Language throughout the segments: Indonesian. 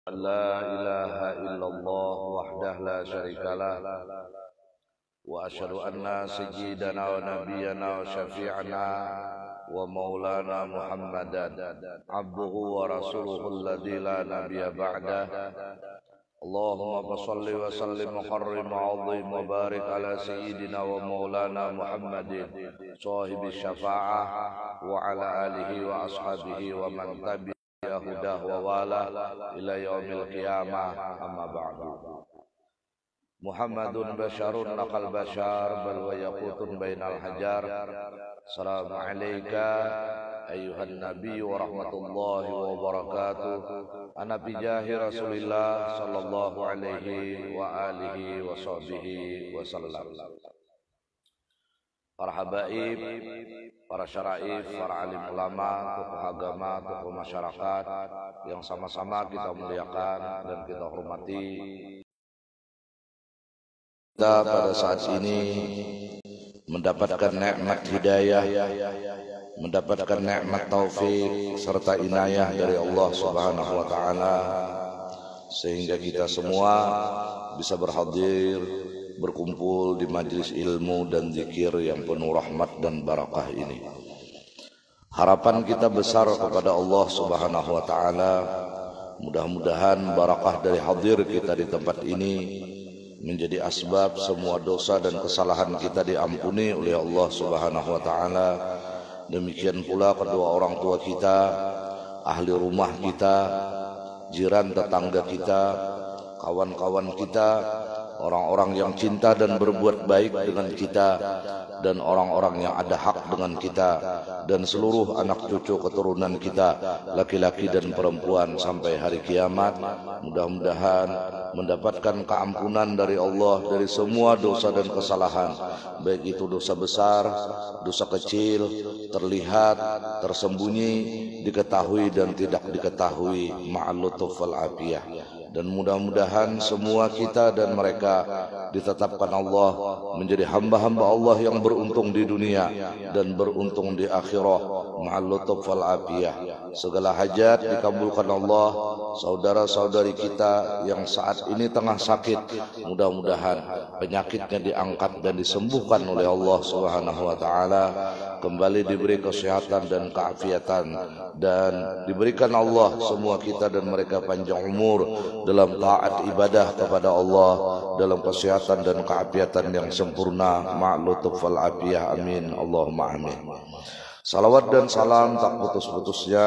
لا إله إلا الله وحده لا شريك له وأشهد أن سيدنا ونبينا وشفيعنا ومولانا محمدا عبده ورسوله الذي لا نبي بعده. اللهم صل وسلم وكرم وعظم وبارك على سيدنا ومولانا محمد صاحب الشفاعة وعلى آله وأصحابه ومن تبع هداه ووالاه إلى يوم القيامة. أما بعد. محمد بشر نقل بشر بل ويقوت بين الحجر. السلام عليك أيها النبي ورحمة الله وبركاته. أنا بجاه رسول الله صلى الله عليه وآله وصحبه وسلم. Para habaib, para syaraif, para alim ulama, tokoh agama, tokoh masyarakat yang sama-sama kita muliakan dan kita hormati. Kita pada saat ini mendapatkan nikmat hidayah, mendapatkan nikmat taufik serta inayah dari Allah Subhanahu wa taala, sehingga kita semua bisa berhadir, berkumpul di majelis ilmu dan zikir yang penuh rahmat dan barakah ini. Harapan kita besar kepada Allah Subhanahu wa taala, mudah-mudahan barakah dari hadir kita di tempat ini menjadi asbab semua dosa dan kesalahan kita diampuni oleh Allah Subhanahu wa taala. Demikian pula kedua orang tua kita, ahli rumah kita, jiran tetangga kita, kawan-kawan kita, orang-orang yang cinta dan berbuat baik dengan kita, dan orang-orang yang ada hak dengan kita, dan seluruh anak cucu keturunan kita, laki-laki dan perempuan sampai hari kiamat. Mudah-mudahan mendapatkan keampunan dari Allah dari semua dosa dan kesalahan, baik itu dosa besar, dosa kecil, terlihat, tersembunyi, diketahui dan tidak diketahui, ma'al lutuf wal afiyah. Dan mudah-mudahan semua kita dan mereka ditetapkan Allah menjadi hamba-hamba Allah yang beruntung di dunia dan beruntung di akhirat, ma'al lutuf wal afiyah. Segala hajat dikabulkan Allah. Saudara-saudari kita yang saat ini tengah sakit, mudah-mudahan penyakitnya diangkat dan disembuhkan oleh Allah Subhanahu wa taala, kembali diberi kesehatan dan keafiatan, dan diberikan Allah semua kita dan mereka panjang umur dalam taat ibadah kepada Allah, dalam kesehatan dan keafiatan yang sempurna, ma'al lutuf wal afiyah. Amin Allahumma amin. Salawat dan salam tak putus-putusnya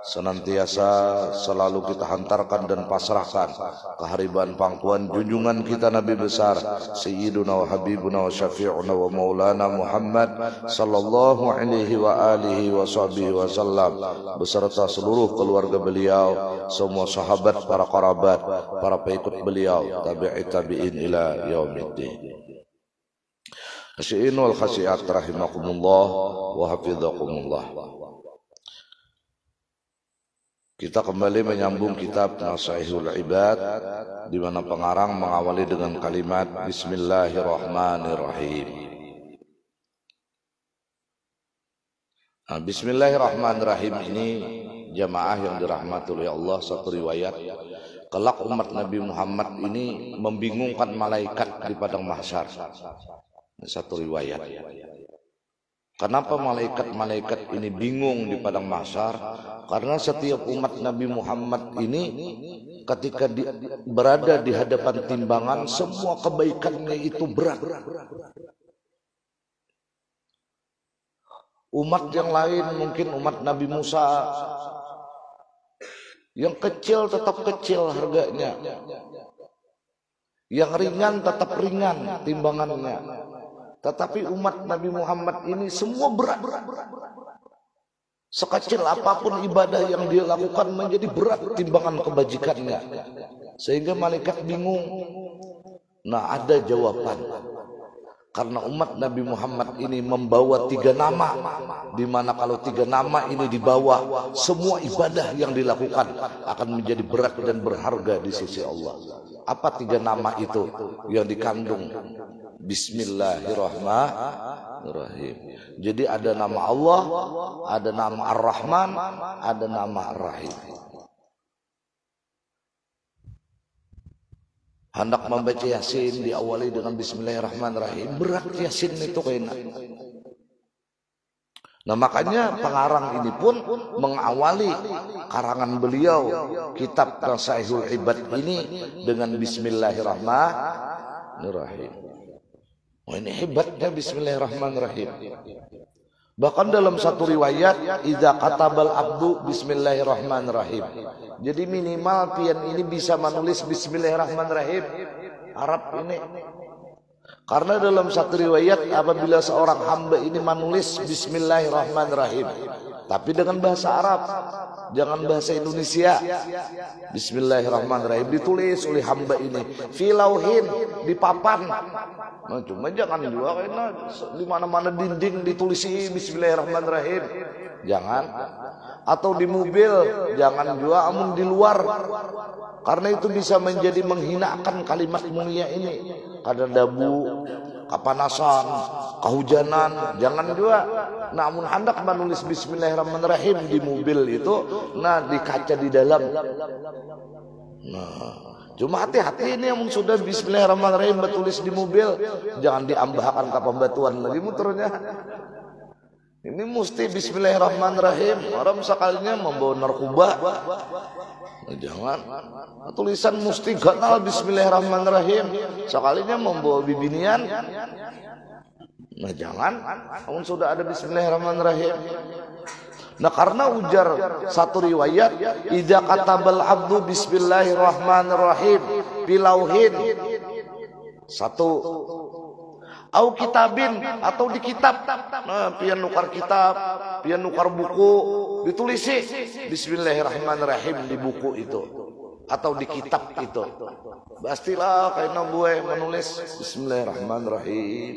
senantiasa selalu kita hantarkan dan pasrahkan kehariban pangkuan junjungan kita Nabi besar Sayyiduna wa Habibuna wa Syafi'una wa Maulana Muhammad sallallahu alaihi wa alihi wa sahbihi wasallam, beserta seluruh keluarga beliau, semua sahabat, para kerabat, para pengikut beliau, tabi'i tabi'in ila yaumiddin. Khasyi'in wal khasyi'at rahimakumullah wa hafizakumullah. Kita kembali menyambung kitab Nasaihul Ibad, di mana pengarang mengawali dengan kalimat Bismillahirrahmanirrahim. Nah, Bismillahirrahmanirrahim ini jamaah yang dirahmati oleh Allah, satu riwayat, kelak umat Nabi Muhammad ini membingungkan malaikat di padang mahsyar. Satu riwayat. Kenapa malaikat-malaikat ini bingung di padang mahsyar? Karena setiap umat Nabi Muhammad ini ketika berada di hadapan timbangan, semua kebaikannya itu berat. Umat yang lain, mungkin umat Nabi Musa, yang kecil tetap kecil harganya, yang ringan tetap ringan timbangannya. Tetapi umat Nabi Muhammad ini semua berat. Sekecil apapun ibadah yang dia lakukan menjadi berat timbangan kebajikannya, sehingga malaikat bingung. Nah, ada jawaban. Karena umat Nabi Muhammad ini membawa 3 nama, di mana kalau 3 nama ini dibawa, semua ibadah yang dilakukan akan menjadi berat dan berharga di sisi Allah. Apa 3 nama itu yang dikandung Bismillahirrahmanirrahim? Jadi ada nama Allah, ada nama Ar-Rahman, ada nama Ar-Rahim. hendak membaca Yasin diawali dengan Bismillahirrahmanirrahim, berat Yasin itu kayaknya. Nah makanya pengarang ini pun mengawali karangan beliau kitab Nasaihul Ibad ini dengan Bismillahirrahmanirrahim. Oh, ini hebatnya Bismillahirrahmanirrahim. Bahkan dalam satu riwayat, idza katabal abdu Bismillahirrahmanirrahim. Jadi minimal pian ini bisa menulis Bismillahirrahmanirrahim Arab ini. Karena dalam satu riwayat apabila seorang hamba ini menulis Bismillahirrahmanirrahim, tapi dengan bahasa Arab, jangan bahasa Indonesia. Bismillahirrahmanirrahim ditulis oleh hamba ini filauhin di papan. Nah, cuma jangan juga karena di mana-mana dinding ditulisi Bismillahirrahmanirrahim. Jangan. Atau di mobil, jangan juga amun di luar. Karena itu bisa menjadi menghinakan kalimat mulia ini. Ada dabu, kepanasan, kehujanan, jangan juga. Namun hendak menulis Bismillahirrahmanirrahim di mobil itu, nah di kaca di dalam. Nah, cuma hati-hati ini yang sudah Bismillahirrahmanirrahim bertulis di mobil, jangan diambahkan ke pembatuan lagi muternya. Ini mesti Bismillahirrahmanirrahim. Orang sekalinya membawa narkoba, nah, jangan. Tulisan mesti ganal Bismillahirrahmanirrahim. Sekalinya membawa bibinian, nah jangan. Namun sudah ada Bismillahirrahmanirrahim. Nah karena ujar satu riwayat, idza katabal abdu Bismillahirrahmanirrahim bilauhin, satu au kitabin, atau di kitab. Nah, pian nukar kitab, pian nukar buku, ditulisi Bismillahirrahmanirrahim di buku itu atau di kitab itu. Pastilah kayaknya gue menulis Bismillahirrahmanirrahim.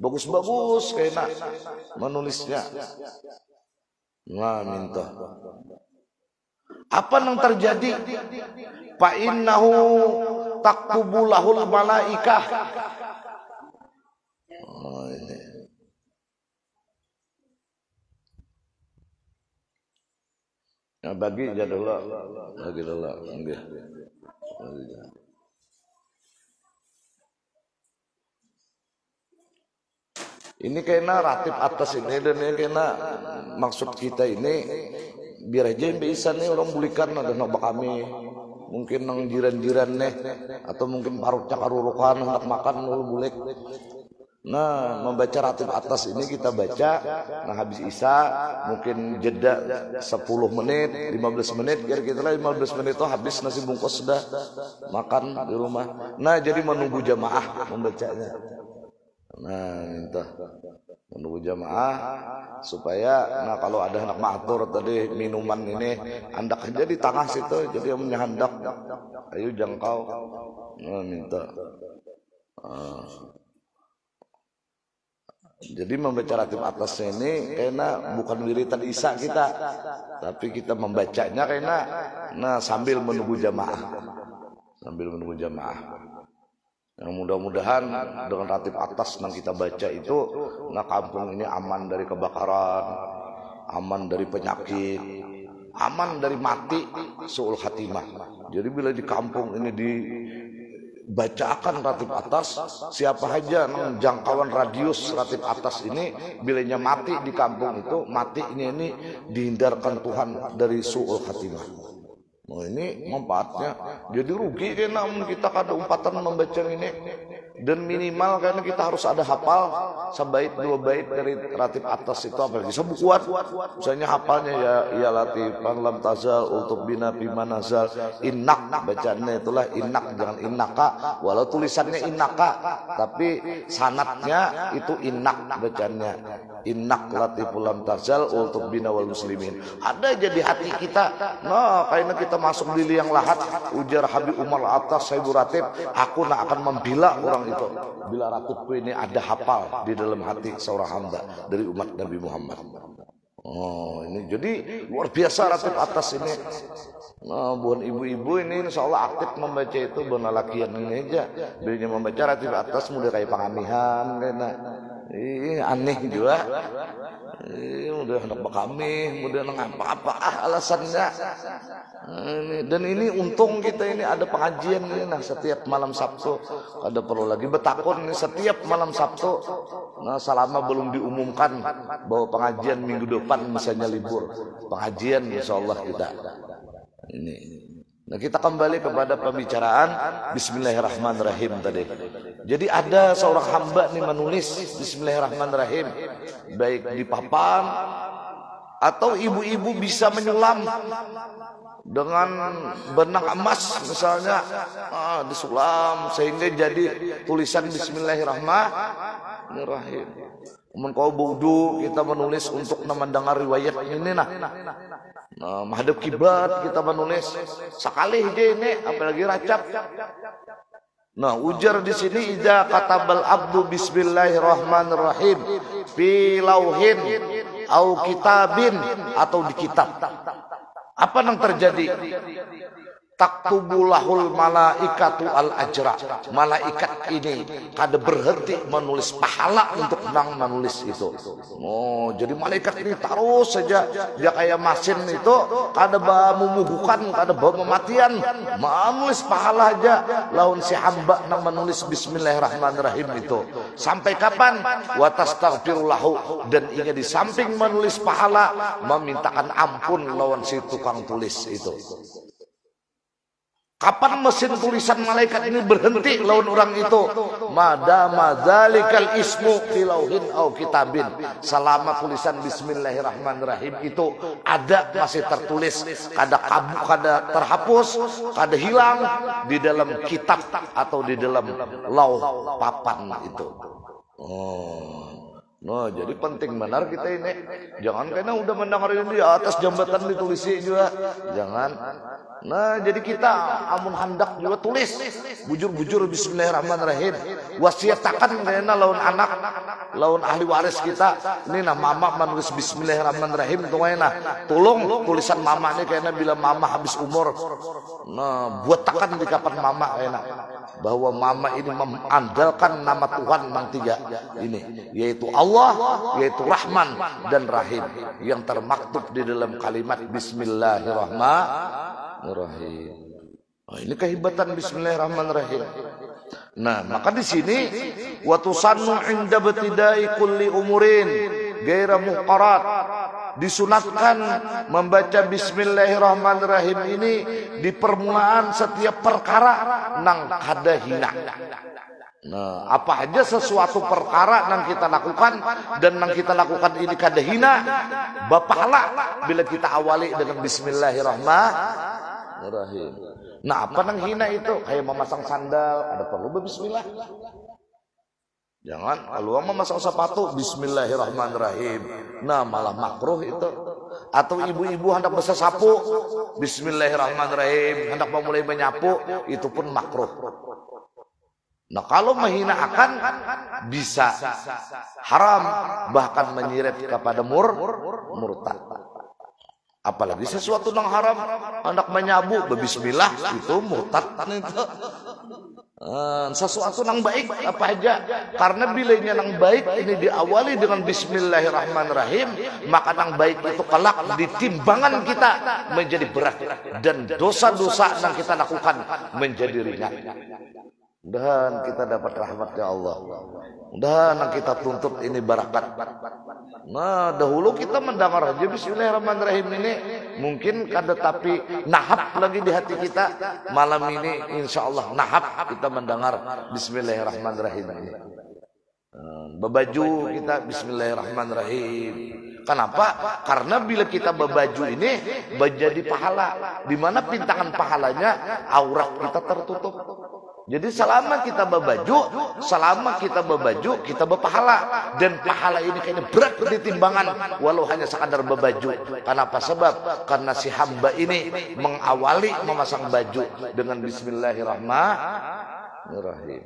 Bagus-bagus kayaknya menulisnya. Nah, minta. Apa yang terjadi? Fa innahu taktubu lahul malaikah. Oh, ini. Nah, bagi jadul, bagi dulu, enggak. Ini kena ratib atas ini dan ini kena maksud kita ini biar aja yang bisa nih orang bulikan ada nobak kami mungkin nang jiran-jiran nih atau mungkin parutnya karurukan hendak makan nul bulik. Nah, membaca ratib atas ini kita baca, nah habis Isya mungkin jeda 10 menit, 15 menit, kira-kira 15 menit itu habis nasi bungkus sudah makan di rumah. Nah, jadi menunggu jamaah membacanya. Nah, minta menunggu jamaah supaya, nah kalau ada anak matur tadi minuman ini handak aja di tengah situ, jadi yang hendak ayo jangkau. Nah, minta. Jadi membaca ratib atasnya ini karena bukan wiritan Isya kita, tapi kita membacanya karena nah sambil menunggu jamaah. Sambil menunggu jamaah. Yang mudah-mudahan dengan ratib atas yang kita baca itu, nah kampung ini aman dari kebakaran, aman dari penyakit, aman dari mati, su'ul khatimah. Jadi bila di kampung ini dibacakan ratib atas, siapa saja yang jangkauan radius ratib atas ini, bilanya mati di kampung itu, mati ini dihindarkan Tuhan dari su'ul khatimah. Oh, ini manfaatnya. Jadi rugi karena kita kada umpatan membaca ini. Dan minimal karena kita harus ada hafal sebait 2 bait dari ratib atas itu apa bisa bukuan. Misalnya hafalnya ya latifan lam tazal untuk bina bima nazal innak, bacaannya itulah innak, jangan innaka, walau tulisannya innaka tapi sanatnya itu innak bacaannya. Innak latiful lam tazal untuk bina wal muslimin. Ada jadi hati kita. Nah, karena kita masuk di liang lahat, ujar Habib Umar atas Sahibu Ratib, aku nak akan membela orang itu bila ratibku ini ada hafal di dalam hati seorang hamba dari umat Nabi Muhammad. Oh, ini jadi luar biasa ratib atas ini. Nah, buat ibu-ibu ini insya Allah aktif membaca itu, buat lakian ini aja. Bila membaca ratib atas mudah kayak pengamihan, kena. Aneh juga. Udah hendak kami, udah apa-apa alasannya. Dan ini untung kita ini ada pengajian ini, nah setiap malam Sabtu ada perlu lagi betakun ini setiap malam Sabtu. Nah selama belum diumumkan bahwa pengajian minggu depan misalnya libur, pengajian insyaallah kita ini. Nah kita kembali kepada pembicaraan Bismillahirrahmanirrahim tadi. Jadi ada seorang hamba nih menulis Bismillahirrahmanirrahim, baik di papan atau ibu-ibu bisa menyulam dengan benang emas misalnya, disulam sehingga jadi tulisan Bismillahirrahmanirrahim. Namun kau wudu kita menulis untuk mendengar riwayat ini menghadap kiblat kita menulis sekali aja ini, apalagi racap. Nah ujar di sini idza katabal abdu bismillahirrahmanirrahim fi lauhin au kitabin, atau di kitab. Apa yang terjadi? Taktubulahul malaikatu al ajra. Malaikat ini kada berhenti menulis pahala untuk nang menulis itu. Oh, jadi malaikat ini terus saja dia kayak mesin itu, kada memubuhkan, kada mematian, menulis pahala aja lawan si hamba nang menulis Bismillahirrahmanirrahim itu. Sampai kapan? Wa tastaghfirulahu, dan ia di samping menulis pahala memintakan ampun lawan si tukang tulis itu. Kapan mesin tulisan malaikat ini berhenti lawan orang itu? Madama dzalikal ismu fi lauhin au kitabin. Selama tulisan Bismillahirrahmanirrahim itu ada, masih tertulis, kada kabur, kada terhapus, kada hilang di dalam kitab atau di dalam lauh papan itu. Nah, jadi penting benar kita ini. Jangan karena udah mendengar ini di atas jambatan ditulisi juga. Jangan. Nah, jadi kita amun hendak juga tulis bujur-bujur Bismillahirrahmanirrahim. Wasiatakan karena lawan anak, lawan ahli waris kita. Ini mama menulis Bismillahirrahmanirrahim tuh tolong tulisan mama ini karena bila mama habis umur. Nah, buatakan di kapan mama kayaknya bahwa mama ini mengandalkan nama Tuhan yang tiga ini, yaitu Allah, yaitu Rahman dan Rahim, yang termaktub di dalam kalimat Bismillahirrahmanirrahim. Oh, ini kehebatan Bismillahirrahmanirrahim. Nah, maka di sini wa tusannu inda btidai kulli umurin ghaira muqarrat, disunatkan membaca Bismillahirrahmanirrahim ini di permulaan setiap perkara nang kada hina. Nah, apa aja sesuatu perkara nang kita lakukan dan nang kita lakukan ini kada hina, bapahala bila kita awali dengan Bismillahirrahmanirrahim. Nah, apa nang hina itu? Kayak memasang sandal, ada perlu berbismillah. Jangan kalau memasang sepatu Bismillahirrahmanirrahim. Nah, malah makruh itu. Atau ibu-ibu hendak bersapu Bismillahirrahmanirrahim, hendak memulai menyapu, itu pun makruh. Nah, kalau menghina akan bisa haram, bahkan menyirat kepada murtad. Apalagi sesuatu yang haram, hendak menyabu berbismillah, itu murtad itu. Sesuatu yang baik apa aja, karena bilanya yang baik ini diawali dengan Bismillahirrahmanirrahim, maka yang baik itu kelak di timbangan kita menjadi berat, dan dosa-dosa yang kita lakukan menjadi ringan. Dan kita dapat rahmatnya Allah. Dan kita tuntut ini barakat. Nah, dahulu kita mendengar aja Bismillahirrahmanirrahim ini mungkin kada, tapi nahap lagi di hati kita. Malam ini insya Allah nahap kita mendengar Bismillahirrahmanirrahim ini. Berbaju kita Bismillahirrahmanirrahim. Kenapa? Karena bila kita berbaju ini menjadi pahala, di mana pintangan pahalanya aurat kita tertutup. Jadi selama kita berbaju, kita berpahala, dan pahala ini kayaknya berat di timbangan walau hanya sekadar berbaju. Kenapa? Sebab karena si hamba ini mengawali memasang baju dengan Bismillahirrahmanirrahim.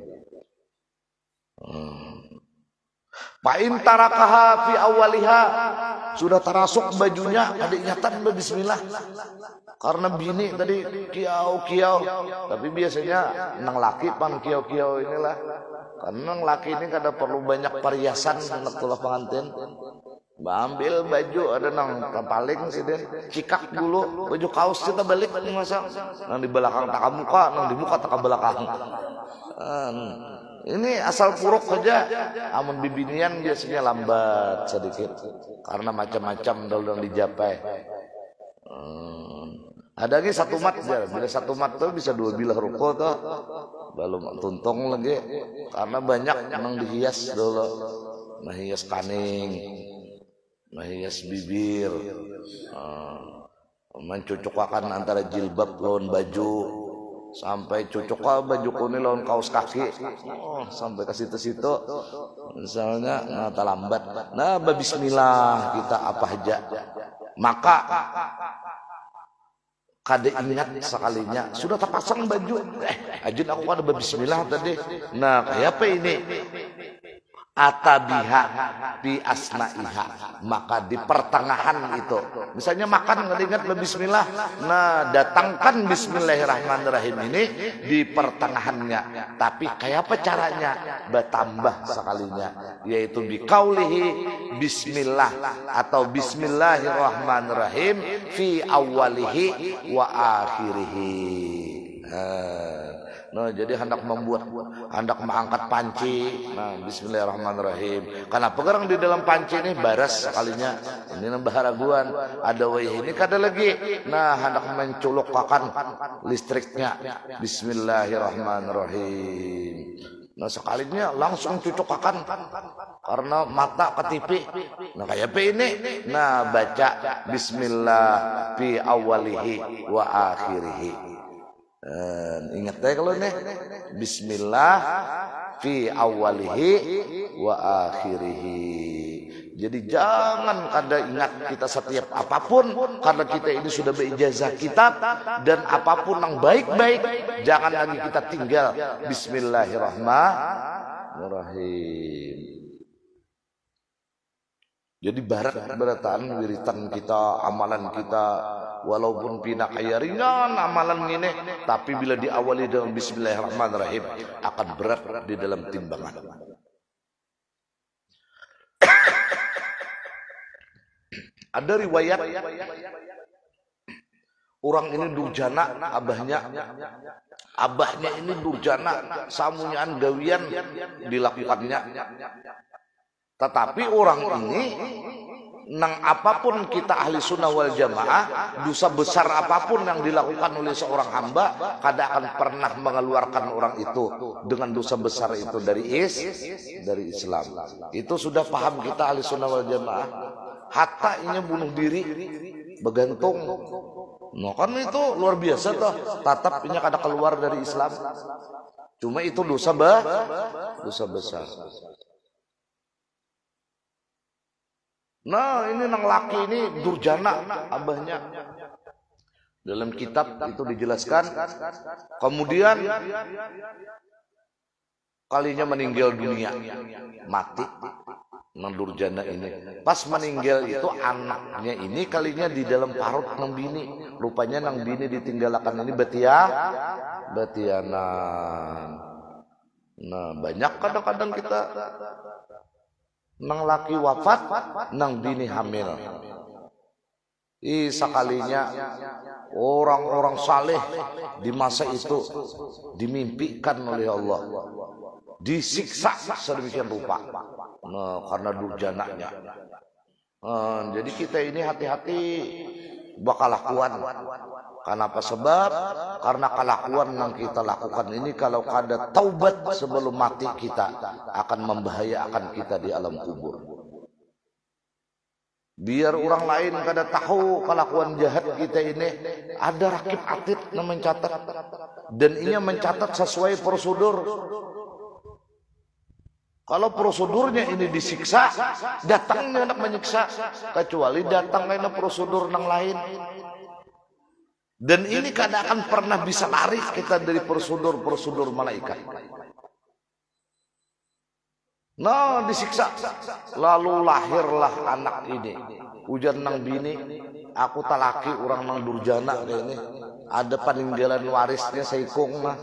Pain tarakaha fi awaliha, sudah terasuk bajunya ada ingatan Bismillah. Karena bini tadi kiau, tapi biasanya nang laki pan kiau inilah. Karena laki ini kada perlu banyak perhiasan nak tulah pengantin. Ambil baju ada nang paling sih deh, cikak dulu baju kaos kita balik masa nang di belakang tak muka, nang di muka tak belakang. Ini asal puruk saja. Amun bibinian biasanya lambat sedikit karena macam-macam dalam dijapai. Ada lagi satu mat ya, bila satu mat tuh bisa 2 bilah ruko tuh, belum tuntung lagi karena banyak nang dihias dulu, nah hias kaning, nah hias bibir, mencucukkan antara jilbab lawan baju, sampai cucuk baju kuning lawan kaos kaki, sampai ke situ-situ, misalnya ngata lambat, nah bismillah kita apa aja, maka kada ingat sekalinya sudah terpasang baju, ajin aku ada bismillah tadi, nah kayak apa ini? Atabiha bi asma'iha, maka di pertengahan itu misalnya makan nggak ingat bismillah, nah datangkan bismillahirrahmanirrahim ini di pertengahannya, tapi kayak apa caranya? Bertambah sekalinya, yaitu biqaulihi bismillah atau bismillahirrahmanirrahim fi awalihi wa akhirihi. Nah, jadi hendak mengangkat panci. Nah, bismillahirrahmanirrahim. Karena pegarang di dalam panci ini baras sekalinya. Ini nambah raguan. Ada wih ini kada lagi. Nah, hendak menculukkan listriknya. Bismillahirrahmanirrahim. Nah, sekalinya langsung cucukkan karena mata ketipi. Nah, kayak apa ini? Nah, baca bismillah fi awalihi wa akhirihi. Ingat deh kalau nih bismillah fi awalihi wa akhirihi. Jadi jangan kada ingat kita setiap apapun, karena kita ini sudah berijazah kitab, dan apapun yang baik-baik jangan lagi kita tinggal bismillahirrahmanirrahim. Jadi beratan wiritan kita, amalan kita, walaupun pinak kaya ringan amalan ini, tapi bila diawali dengan bismillahirrahmanirrahim akan berat di dalam timbangan. Ada riwayat orang ini durjana, abahnya ini durjana, samunyaan gawian dilakukannya. Tetapi orang ini nang apapun kita ahli sunnah wal jamaah, dosa besar apapun yang dilakukan oleh seorang hamba, kada akan pernah mengeluarkan orang itu dengan dosa besar itu dari Islam. Itu sudah paham kita ahli sunnah wal jamaah. Hatta ini bunuh diri bergantung, nah kan itu luar biasa toh, tatap ini kada keluar dari Islam. Cuma itu dosa besar. Nah, ini nang laki ini durjana abahnya. Dalam kitab itu dijelaskan. Kemudian kalinya meninggal dunia, mati. Nang durjana ini. Pas meninggal itu anaknya ini kalinya di dalam parut nang bini. Rupanya nang bini ditinggalkan ini betianan. Nah, banyak kadang-kadang kita nang laki wafat, nang bini hamil. Sekalinya orang-orang saleh di masa itu dimimpikan oleh Allah, disiksa sedemikian rupa. Nah, karena durjananya. Jadi kita ini hati-hati bakal lakuan. Kenapa? Sebab karena kelakuan yang kita lakukan ini kalau kada taubat sebelum mati kita akan membahayakan kita di alam kubur. Biar orang lain kada tahu kelakuan jahat kita ini, ada rakib atid yang mencatat, dan ini mencatat sesuai prosedur. Kalau prosedurnya ini disiksa, datangnya nak menyiksa, kecuali datangnya prosedur yang lain. Dan ini kada akan pernah bisa lari kita dari prosedur malaikat. Nah, disiksa. Lalu lahirlah anak ini. Ujar nang bini, aku talaki orang nang durjana kayak ini. Ada peninggalan warisnya seikung mah.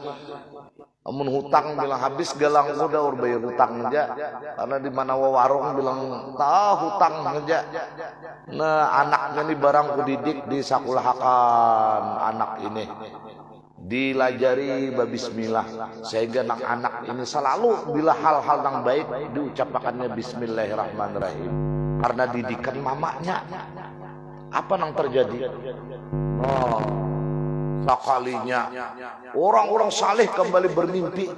Amun hutang bilang habis galang udah bayar hutang aja. Karena di mana warung bilang tahu hutang aja. Nah anaknya nih barang kudidik disakulahakan anak ini. Dilajari babismillah sehingga anak-anak ini selalu bila hal-hal yang baik diucapkannya bismillahirrahmanirrahim. Karena didikan mamanya. Apa yang terjadi? Oh. Sekalinya orang-orang saleh kembali bermimpi,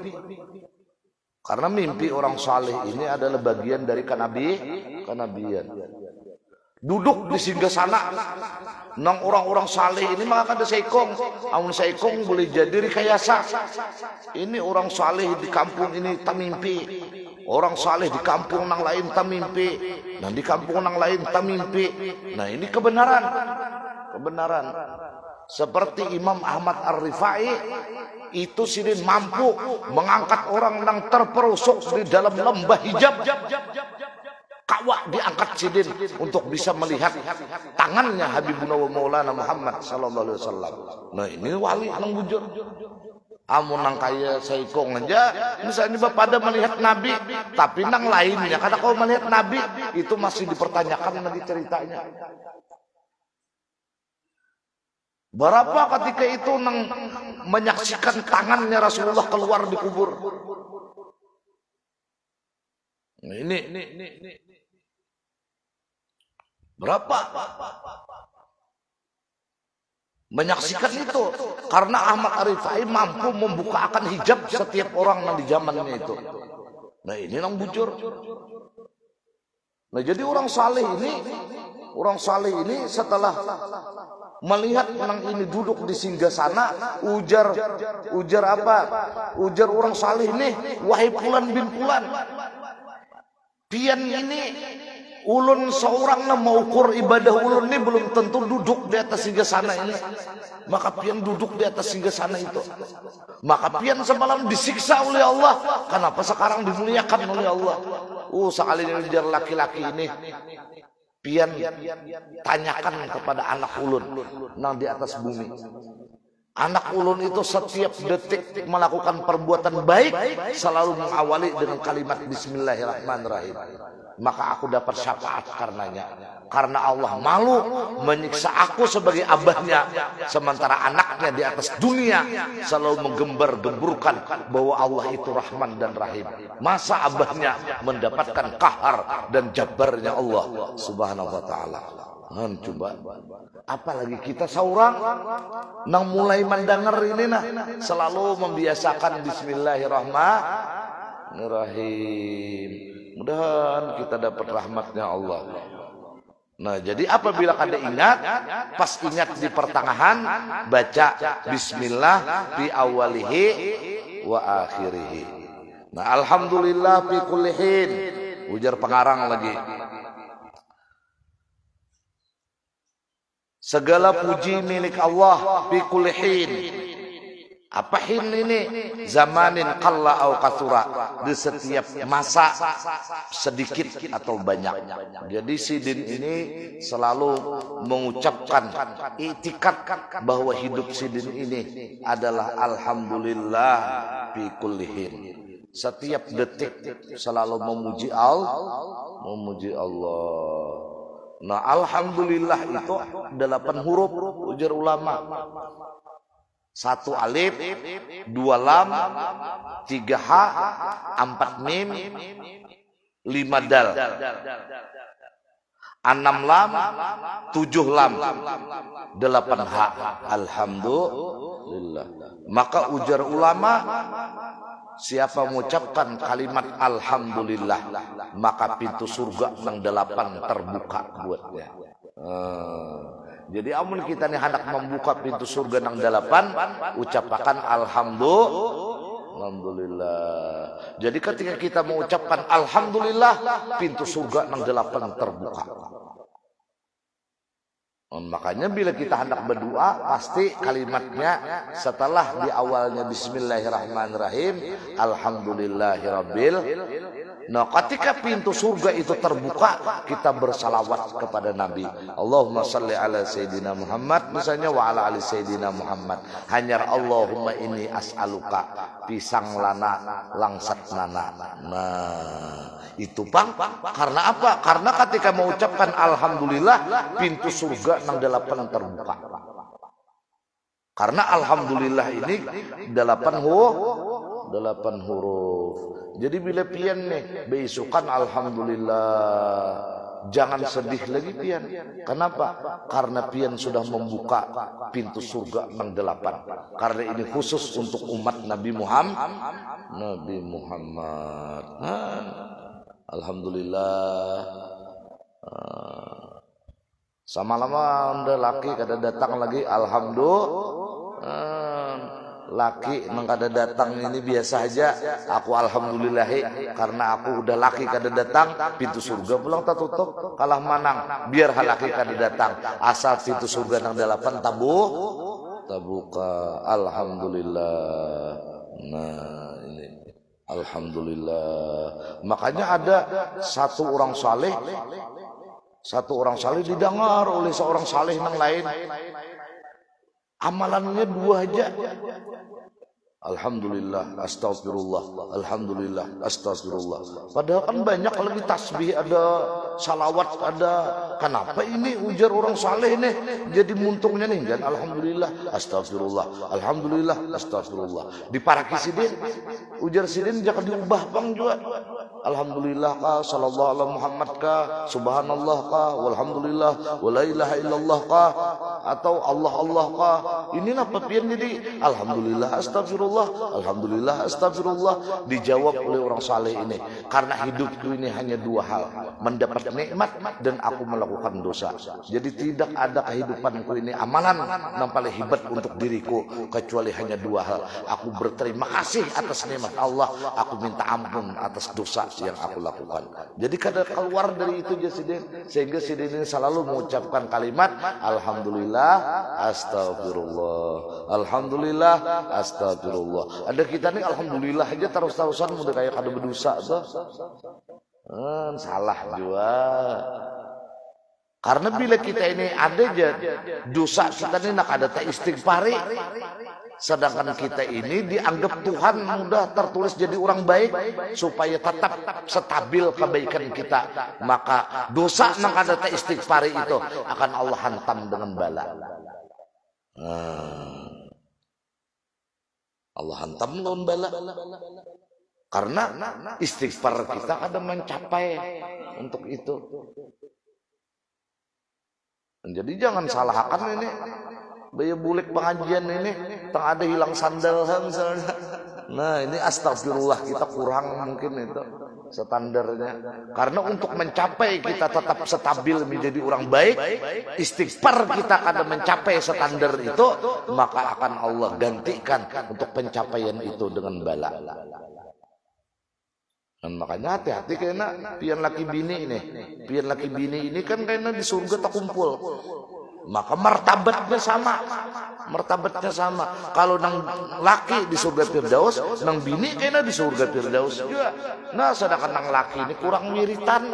karena mimpi orang saleh ini adalah bagian dari kenabian. Duduk di singgasana nang orang-orang saleh ini maka ada seikong, amun seikong boleh jadi rekayasa. Ini orang saleh di kampung ini tamimpi, orang saleh di kampung nang lain tamimpi, dan di kampung nang lain tamimpi. Nah ini kebenaran. Seperti Imam Ahmad Ar-Rifai itu sidin mampu mengangkat orang yang terperosok di dalam lembah hijab. Kawak diangkat sidin untuk bisa melihat tangannya Habibuna wa Maulana Muhammad sallallahu alaihi wasallam. Nah ini wali nang bujur. Amun nang kaya seikong aja misalnya pada melihat Nabi, tapi nang lainnya kada kau melihat Nabi itu masih dipertanyakan nanti ceritanya. Berapa ketika itu nang menyaksikan tangannya Rasulullah keluar di kubur. Ini berapa menyaksikan itu karena Ahmad Ar-Rifai mampu membukakan hijab setiap orang yang di zamannya itu. Nah ini nang bujur. Nah jadi orang saleh ini setelah melihat nang ini duduk di singgasana, ujar apa? Ujar orang saleh nih, wahai Fulan bin Fulan, pian ini ulun seorang na mau ukur ibadah ulun ini belum tentu duduk di atas singgasana ini. Maka pian duduk di atas singgasana itu. Maka pian semalam disiksa oleh Allah. Kenapa sekarang dimuliakan oleh Allah? Sekali ini ujar laki-laki ini. Pian tanyakan kepada anak ulun nang di atas bumi. Anak ulun itu setiap detik melakukan perbuatan baik selalu mengawali dengan kalimat bismillahirrahmanirrahim. Maka aku dapat syafaat karenanya. Karena Allah malu menyiksa aku sebagai abahnya, sementara anaknya di atas dunia selalu menggembar-gemburkan bahwa Allah itu Rahman dan Rahim. Masa abahnya mendapatkan kahar dan jabarnya Allah Subhanahu wa taala. Coba apalagi kita seorang nang mulai mendengar ini nah selalu membiasakan bismillahirrahmanirrahim. Mudah-mudahan kita dapat rahmatnya Allah. Nah jadi apabila kada ingat, pas ingat di pertengahan baca bismillah fi awalihi wa akhirihi. Nah alhamdulillah fi kulli hin. Ujar pengarang lagi. Segala puji milik Allah fi kulli hin. Apa hin ini? Zamanin qalla au katsura, di setiap masa sedikit atau banyak. Jadi sidin ini selalu mengucapkan i'tikad bahwa hidup sidin ini adalah alhamdulillah fi kulli hin. Setiap detik selalu memuji Allah. Nah, alhamdulillah itu 8 huruf ujar ulama. 1 alif, 2 lam, 3 ha, 4 mim, 5 dal, 6 lam, 7 lam, 8 ha. Alhamdulillah. Maka ujar ulama, siapa mengucapkan kalimat alhamdulillah, maka pintu surga yang 8 terbuka buatnya. Jadi amun kita nih hendak membuka pintu surga yang 8, ucapkan alhamdulillah. Jadi ketika kita mengucapkan alhamdulillah, pintu surga yang 8 terbuka. Makanya bila kita hendak berdoa, pasti kalimatnya setelah di awalnya bismillahirrahmanirrahim, alhamdulillahirabbil Nah, ketika pintu surga itu terbuka, kita bersalawat kepada Nabi. Allahumma salli ala Sayyidina Muhammad, misalnya wa ala ali Sayyidina Muhammad. Hanyar Allahumma inni as'aluka pisang lana langsat nana. Nah, itu Bang, karena apa? Karena ketika mengucapkan alhamdulillah, pintu surga nang delapan terbuka. Karena alhamdulillah ini delapan huruf. Jadi bila pian nih beisukan alhamdulillah, jangan sedih lagi pian. Kenapa? Karena pian sudah membuka pintu surga yang 8. Karena ini khusus untuk umat Nabi Muhammad. Alhamdulillah. Sama lama udah laki kada datang lagi alhamdulillah. Laki nang kada datang ini biasa aja. Aku alhamdulillahi karena aku udah laki kada datang, pintu surga pulang tak tutup. Kalah manang biar laki kada datang, asal pintu surga nang 8 tabuka. Alhamdulillah. Nah ini alhamdulillah. Makanya ada satu orang saleh didengar oleh seorang saleh yang lain. Amalannya 2 aja. Alhamdulillah, astagfirullah, alhamdulillah, astagfirullah. Padahal kan banyak lagi tasbih, ada salawat, ada. Kenapa ini ujar orang saleh nih jadi muntungnya nih kan? Alhamdulillah, astagfirullah, alhamdulillah, astagfirullah. Di para kisidin ujar sidin jangan diubah Bang juga. Alhamdulillah kah, sallallahu alaihi Muhammad kah, subhanallah kah, walhamdulillah, wala ilaha illallah kah, atau Allah Allah kah. Ini apa pian jadi alhamdulillah, astagfirullah, alhamdulillah, astagfirullah. Dijawab oleh orang saleh ini, karena hidupku ini hanya 2 hal, mendapat nikmat dan aku melakukan dosa. Jadi tidak ada kehidupanku ini amalan yang paling hebat untuk diriku kecuali hanya 2 hal. Aku berterima kasih atas nikmat Allah, aku minta ampun atas dosa yang aku lakukan. Jadi kada keluar dari itu aja sidin, sehingga sidin ini selalu mengucapkan kalimat alhamdulillah, astagfirullah, alhamdulillah, astagfirullah. Ada kita nih alhamdulillah aja terus-terusan udah kayak kada berdosa tuh. Salah juga. Karena bila kita ini ada aja dosa kita ini nak ada istighfari, sedangkan kita ini dianggap Tuhan mudah tertulis jadi orang baik supaya tetap stabil kebaikan kita, maka dosa nak ada istighfari itu akan Allah hantam dengan bala. Allah hantam dengan bala. Karena istighfar kita ada mencapai untuk itu. Jadi jangan salahkan ini baya bulik pengajian ini tak ada hilang sandal. Nah ini astagfirullah kita kurang mungkin itu standarnya. Karena untuk mencapai kita tetap stabil menjadi orang baik, istighfar kita kada mencapai standar itu, maka akan Allah gantikan untuk pencapaian itu dengan bala. Dan makanya hati-hati karena pian laki bini ini. Pian laki bini ini kan karena di surga tak kumpul. Maka martabatnya sama. Martabatnya sama. Kalau nang laki di surga Firdaus, nang bini karena di surga Firdaus juga. Nah, sedangkan nang laki ini kurang wiritan,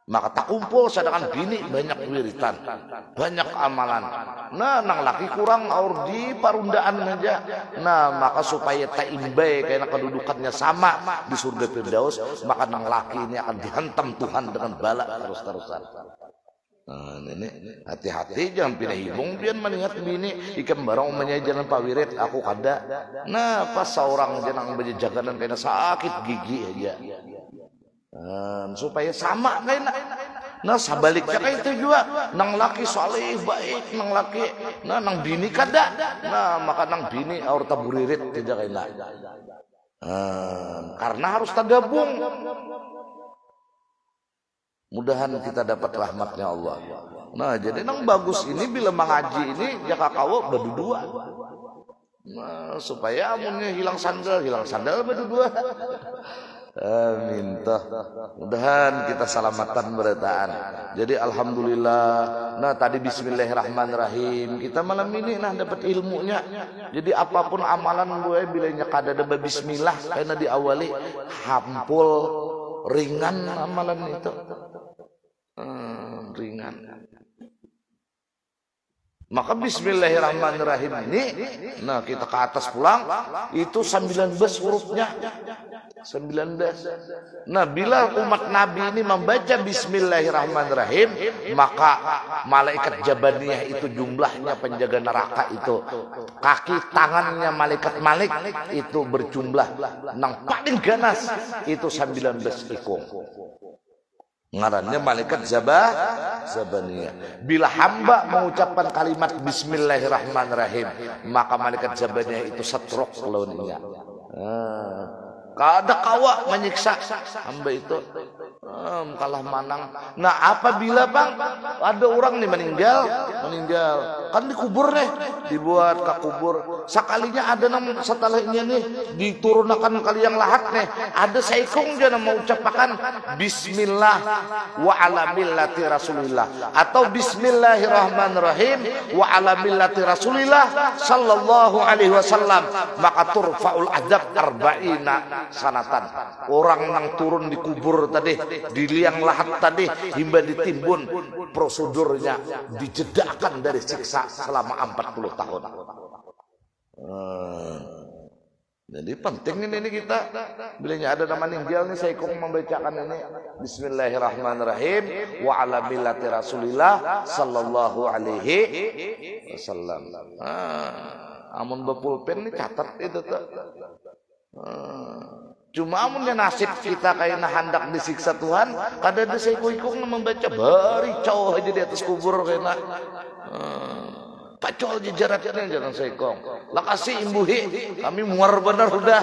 maka tak kumpul, sedangkan bini banyak wiritan, banyak amalan. Nah, nang laki kurang aur di parundaan aja. Nah, maka supaya tak imbai karena kedudukannya sama di surga Firdaus, maka nang laki ini akan dihantam Tuhan dengan bala terus-terusan. Nah, ini hati-hati jangan pindah hibung pian melihat bini ikan barang menyajian pawirit aku kada. Nah, pas seorang jenang berjaganan karena sakit gigi aja. Supaya sama kayaknya. Nah sebaliknya kayak itu juga, nang laki saleh baik, nang laki, nah nang bini kada, nah maka nang bini aur taburirit tidak kena. Karena harus tergabung. Mudahan kita dapat rahmatnya Allah. Nah jadi nang bagus ini bila mengaji ini jaka kawo berdua. Nah, supaya amunnya hilang sandal berdua. Amin toh. Mudahan kita salamatan berataan. Jadi alhamdulillah. Nah tadi bismillahirrahmanirrahim. Kita malam ini nah dapat ilmunya. Jadi apapun amalan gue bilanya kada ada bismillah karena diawali hampul ringan amalan itu. Ringan. Maka bismillahirrahmanirrahim ini, nah kita ke atas pulang, itu 19 hurufnya. 19. Nah bila umat Nabi ini membaca bismillahirrahmanirrahim, maka malaikat Jabaniyah itu jumlahnya penjaga neraka itu. Kaki tangannya malaikat Malik itu berjumlah. Nang paling ganas itu 19 ikung. Ngarannya malaikat Zabaniyah. Bila hamba mengucapkan kalimat bismillahirrahmanirrahim, maka malaikat Zabaniyah itu setruk lawannya. Kada kawa menyiksa hamba itu. Kalah manang. Nah apabila bang ada orang nih meninggal kan dikubur nih, dibuat ke kubur. Sekalinya ada setelahnya nih diturunkan kali yang lahat nih, ada saikung dia mau ucapkan bismillah wa ala millati rasulillah atau bismillahirrahmanirrahim wa ala millati rasulillah sallallahu alaihi wasallam, maka turfaul adab arba'ina sanatan. Orang yang turun di kubur tadi, di liang lahat tadi, hingga ditimbun, prosedurnya dijedakan dari siksa selama 40 tahun. Jadi penting ini kita, bilanya ada nama ninggal nih, saya kong membacakan ini bismillahirrahmanirrahim wa ala millati rasulillah sallallahu alaihi wasallam. Amun bepulpen nih catat itu tuh. Cuma amunnya nasib kita kayak hendak disiksa Tuhan, kada ada saya ikut membaca bari cauh aja di atas kubur kena. Pacol jajarannya jangan saya kong. Lakasi imbuhi, kami muar benar udah.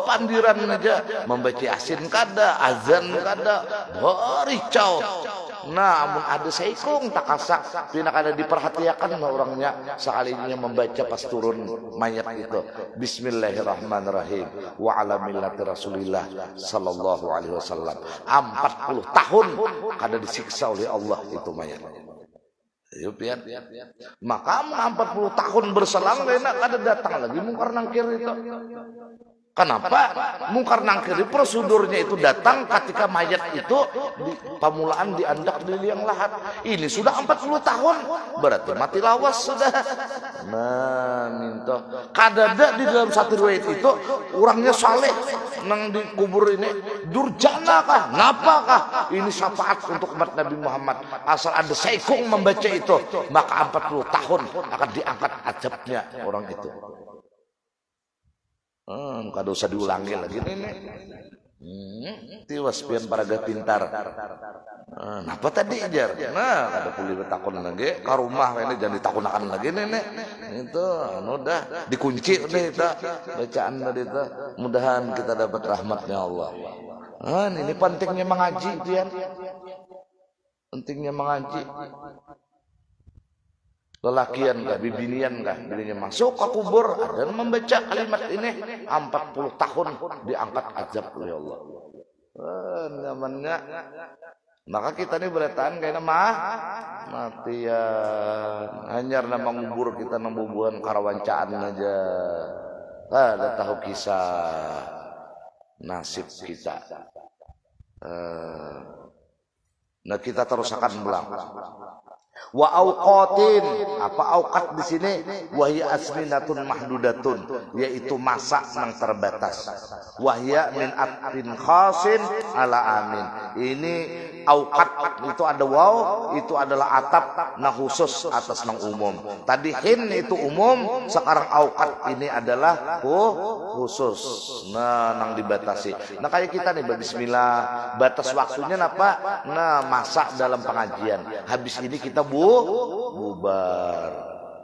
Pandiran aja membaca asin kada, azan kada, bari cauh. Nah, amun ada saikung tak kasak, tidak ada diperhatikan orangnya sekalinya membaca pas turun mayat itu. Bismillahirrahmanirrahim wa ala millati rasulillah sallallahu alaihi wasallam. 40 tahun kada disiksa oleh Allah itu mayat. Ayo pian. Maka 40 tahun berselang enak kada datang lagi mungkar nangkir itu. Kenapa? Mungkar nangkir prosedurnya itu datang ketika mayat itu di pamulaan diandak di liang lahat. Ini sudah 40 tahun, berarti mati lawas sudah. Nah, minta. Kadada di dalam satu riwayat itu orangnya saleh nang di kubur ini durjana kah? Napa kah? Ini syafaat untuk umat Nabi Muhammad. Asal ada saikung membaca itu, maka 40 tahun akan diangkat azabnya orang itu. Kada usah diulangi lagi nih. Tiwas pian paraga pintar. Napa tadi jar? Nah, kada pulih takon lagi. Ka rumah ini jangan ditakunakan lagi nih. Itu udah dikunci udah itu bacaan tadi itu. Mudahan kita dapat rahmatnya Allah. Ini pentingnya mengaji pian. Pentingnya mengaji. Lelakian kah, bibinian kah, dirinya masuk ke kubur dan membaca kalimat ini 40 tahun diangkat azab oleh Allah. Namanya. Maka kita ini bertahan kayak mati ya. Hanyar nama ngubur kita nembubuhan karawancaan aja. Ada tahu kisah nasib kita. Nah kita terus akan belang. Wa auqatin, apa auqat di sini? Wahya asminatun mahdudatun, yaitu masa yang terbatas. Wahya min atin khasin ala amin. Ini auqat itu ada waw, itu adalah atap nah khusus atas nang umum. Tadi hin itu umum, sekarang auqat ini adalah khusus. Nah, nang dibatasi. Nah kayak kita nih bismillah, batas waktunya apa? Nah, masa dalam pengajian. Habis ini kita bubar.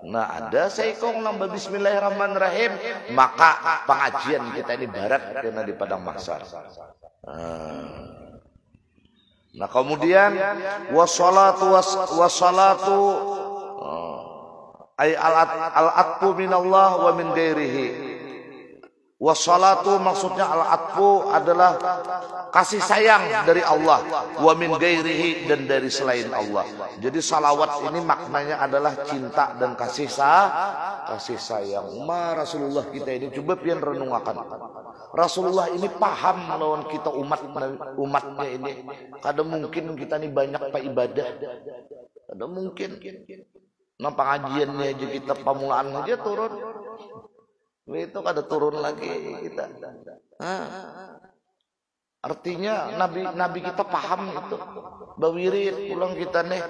Nah ada saikong nambah bismillahirrahmanirrahim, maka pengajian kita ini barat karena di padang mahsyar. Nah kemudian wassalatu ay al-atfu minallah wa min ghairihi Wassalatu maksudnya al-atfu adalah kasih sayang dari Allah, wa min ghairihi dan dari selain Allah. Jadi salawat ini maknanya adalah cinta dan kasih sayang. Rasulullah kita ini coba pian renungakan. Rasulullah ini paham lawan kita umatnya ini. Kadang mungkin kita ini banyak pak ibadah. Kadang mungkin pengajiannya aja kita pamulaan aja turun. Itu kada turun lagi kita. Artinya nabi kita paham itu. Bawirit pulang kita nih.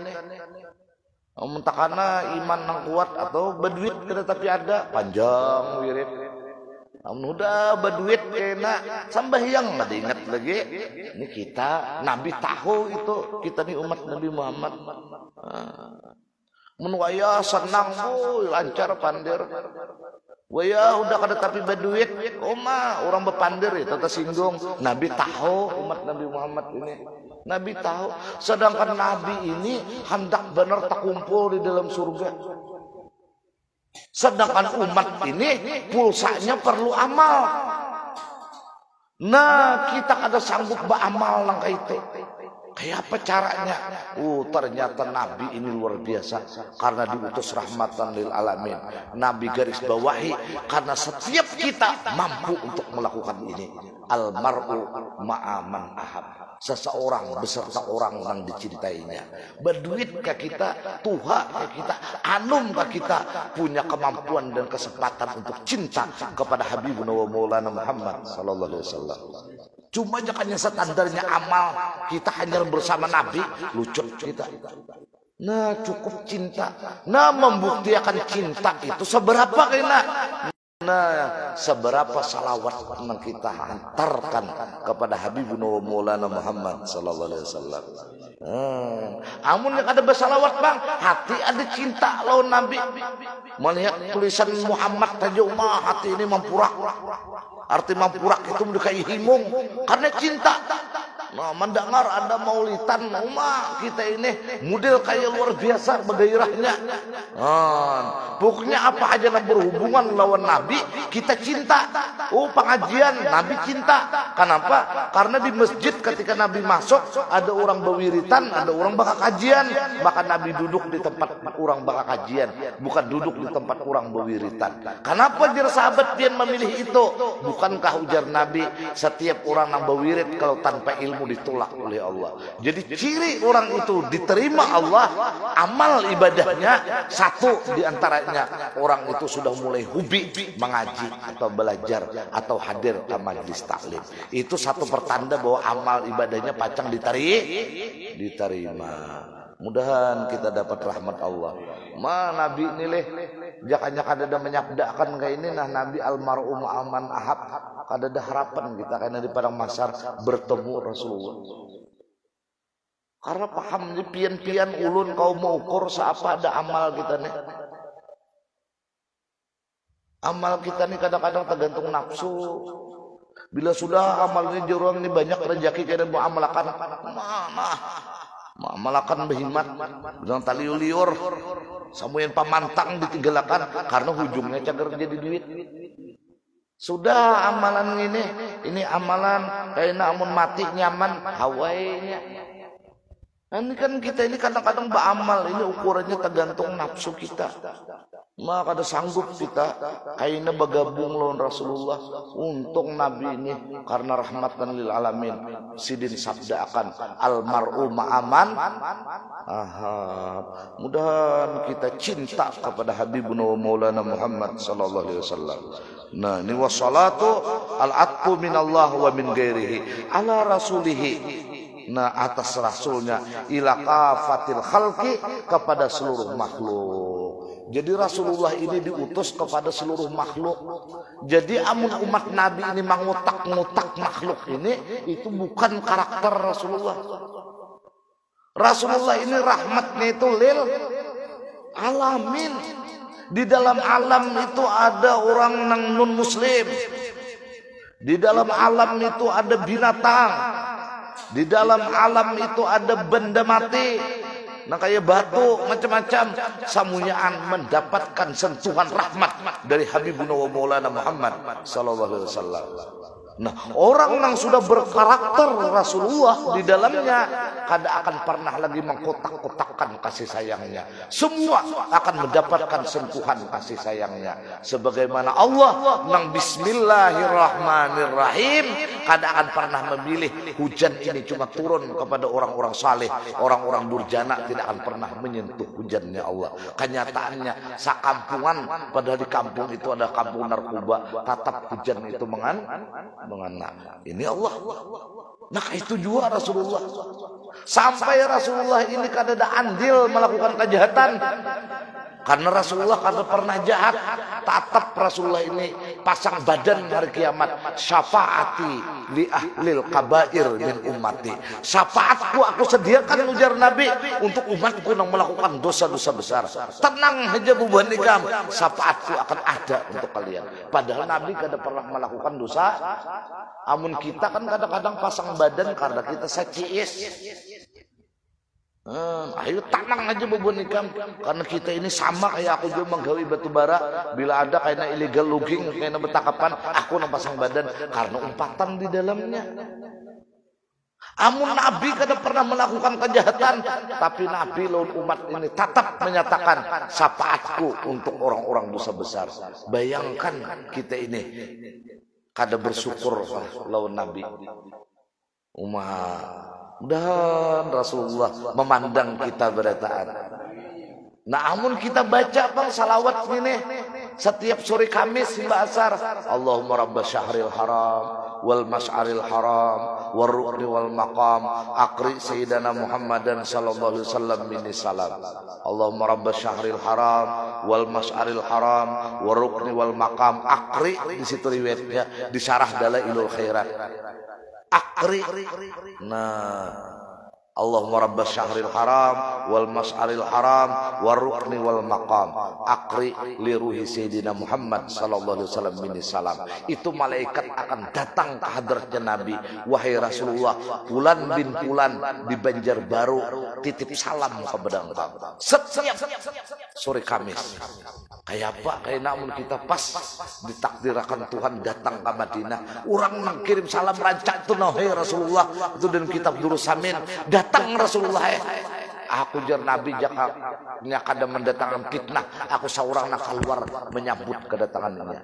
Mentakana iman yang kuat atau berduit kada tapi ada panjang wirid. Udah berduit kena sambahyang nggak diingat lagi. Ini kita nabi tahu itu kita nih umat Nabi Muhammad. Menuaya senang lancar pandir. Waya udah kada tapi berduit, orang berpandir itu tersinggung. Nabi tahu umat Nabi Muhammad ini. Nabi tahu. Sedangkan Nabi ini hendak benar tak kumpul di dalam surga. Sedangkan umat ini pulsanya perlu amal. Nah kita kada sanggup beramal langkah itu. Kayak apa caranya? Ternyata Nabi ini luar biasa karena diutus rahmatan lil alamin. Nabi garis bawahi karena setiap kita mampu untuk melakukan ini. Almar'u ma'aman ahab. Seseorang beserta orang yang dicintainya. Berduit ke kita, tuha ke kita, anum ke kita, punya kemampuan dan kesempatan untuk cinta kepada Habibuna wa Maulana Muhammad sallallahu alaihi wasallam. Cuma jangan standarnya amal kita hanya bersama Nabi, lucut kita. Nah cukup cinta. Nah membuktikan cinta itu seberapa kena. Nah seberapa salawat yang kita hantarkan kepada Habibuna wa Maulana Muhammad sallallahu alaihi wasallam. Amun yang ada bersalawat bang, hati ada cinta lawan Nabi. Melihat tulisan Muhammad saja hati ini mempurak. Arti mampurak itu mendekai himung karena cinta. Nah, mendengar ada maulitan kita ini model kayak luar biasa bergairahnya. Pokoknya apa aja yang berhubungan lawan Nabi kita cinta. Pengajian Nabi cinta. Kenapa? Karena di masjid ketika Nabi masuk ada orang berwiritan, ada orang bakal kajian, maka Nabi duduk di tempat orang bakal kajian, bukan duduk di tempat orang berwiritan. Kenapa jir sahabat pian memilih itu? Bukankah ujar Nabi setiap orang yang berwirid kalau tanpa ilmu ditolak oleh Allah. Jadi ciri orang itu diterima Allah, amal ibadahnya satu diantaranya orang itu sudah mulai hobi mengaji atau belajar atau hadir ke majelis taklim. Itu satu pertanda bahwa amal ibadahnya pacang diterima. Mudahan kita dapat rahmat Allah. Nabi nilai jangan ada menyabdakan kayak ini nah Nabi almar'u ma'aman ahab. Kada ada harapan kita karena di padang mahsyar bertemu Rasulullah. Karena paham di pian-pian ulun kau mau ukur seapa ada amal kita nih. Amal kita nih kadang-kadang tergantung nafsu. Bila sudah amalnya jurang ini banyak rezeki kita mau amalkan malakan behimat dengan tali liur samuin pamantang ditinggalakan karena hujungnya cager jadi duit. Sudah amalan ini amalan kayaknya amun mati nyaman hawainya. Ini kan kita ini kadang-kadang beramal ini ukurannya tergantung nafsu kita. Maka ada sanggup kita kayaknya bergabung lawan Rasulullah untuk Nabi ini karena rahmatan lil alamin. Sidin sabda akan almar'u ma'aman ahab. Mudahan kita cinta kepada Habibuna wa Maulana Muhammad sallallahu alaihi wasallam. Nah ini wassalatu al-atfu minallah wa min ghairihi ala rasulihi. Nah atas rasulnya ila kafatil khalqi kepada seluruh makhluk. Jadi Rasulullah ini diutus kepada seluruh makhluk. Jadi amun umat Nabi ini mengutak-ngutak makhluk ini itu bukan karakter Rasulullah. Rasulullah ini rahmatnya itu lil alamin. Di dalam alam itu ada orang non muslim. Di dalam alam itu ada binatang. Di dalam alam itu ada benda mati. nah kayak batu macam-macam samunyaan mendapatkan sentuhan rahmat dari Habibuna wa Maulana Muhammad sallallahu alaihi wasallam. Nah, orang yang sudah berkarakter Rasulullah di dalamnya kada akan pernah lagi mengkotak-kotakkan kasih sayangnya. Semua akan mendapatkan sentuhan kasih sayangnya. Sebagaimana Allah nang Bismillahirrahmanirrahim kada akan pernah memilih hujan ini cuma turun kepada orang-orang saleh, orang-orang durjana tidak akan pernah menyentuh hujannya Allah. Kenyataannya sakampungan padahal di kampung itu ada kampung narkoba, tatap hujan itu mengena. Ini Allah. Nah itu juga Rasulullah. Sampai Rasulullah ini kada ada andil melakukan kejahatan. Karena Rasulullah kada pernah jahat. Tatap Rasulullah ini pasang badan hari kiamat. Syafaati li ahlil kabair min ummati. Syafaatku aku sediakan ujar Nabi untuk umatku yang melakukan dosa-dosa besar. Tenang aja buban nikam. Syafaatku akan ada untuk kalian. Padahal Nabi kada pernah melakukan dosa. Amun kita kan kadang-kadang pasang badan karena kita saciis. Ayo tenang aja bubun nikam karena kita ini sama kayak aku juga menggawi batu bara. Bila ada kayaknya illegal logging kayaknya betakapan aku nang pasang badan karena umpatan di dalamnya. Amun Nabi kada pernah melakukan kejahatan, tapi Nabi lawan umat ini tetap menyatakan syafaatku untuk orang-orang dosa besar. Bayangkan kita ini kada bersyukur lawan Nabi. Dan Rasulullah memandang kita berataan. Namun kita baca bang salawat ini setiap sore Kamis hingga asar. Allahumma rabbas syahril haram wal mas'aril haram wal rukni wal maqam akri sayyidana Muhammadan sallallahu alaihi wasallam mini salam. Allahumma rabbas syahril haram wal mas'aril haram wal rukni wal maqam akri di situ riwayatnya di syarah Dalailul Khairat. Akri. Nah, Allahumma rabbas syahril haram wal mas'aril haram war rukni wal maqam akri li ruhi sayyidina Muhammad sallallahu alaihi wasallam min salam. Itu malaikat akan datang ke hadratnya Nabi. Wahai Rasulullah, fulan bin fulan di Banjarbaru titip salam kepada engkau. Setiap sore Kamis. Kayak apa? Kayak namun kita pas ditakdirkan Tuhan datang ke Madinah, orang mengirim salam rancak itu hey Rasulullah itu dan kitab Durus Samin. Datang Rasulullah aku jar Nabi jakanya kada mendatangkan fitnah, aku seorang nak keluar menyambut kedatangannya.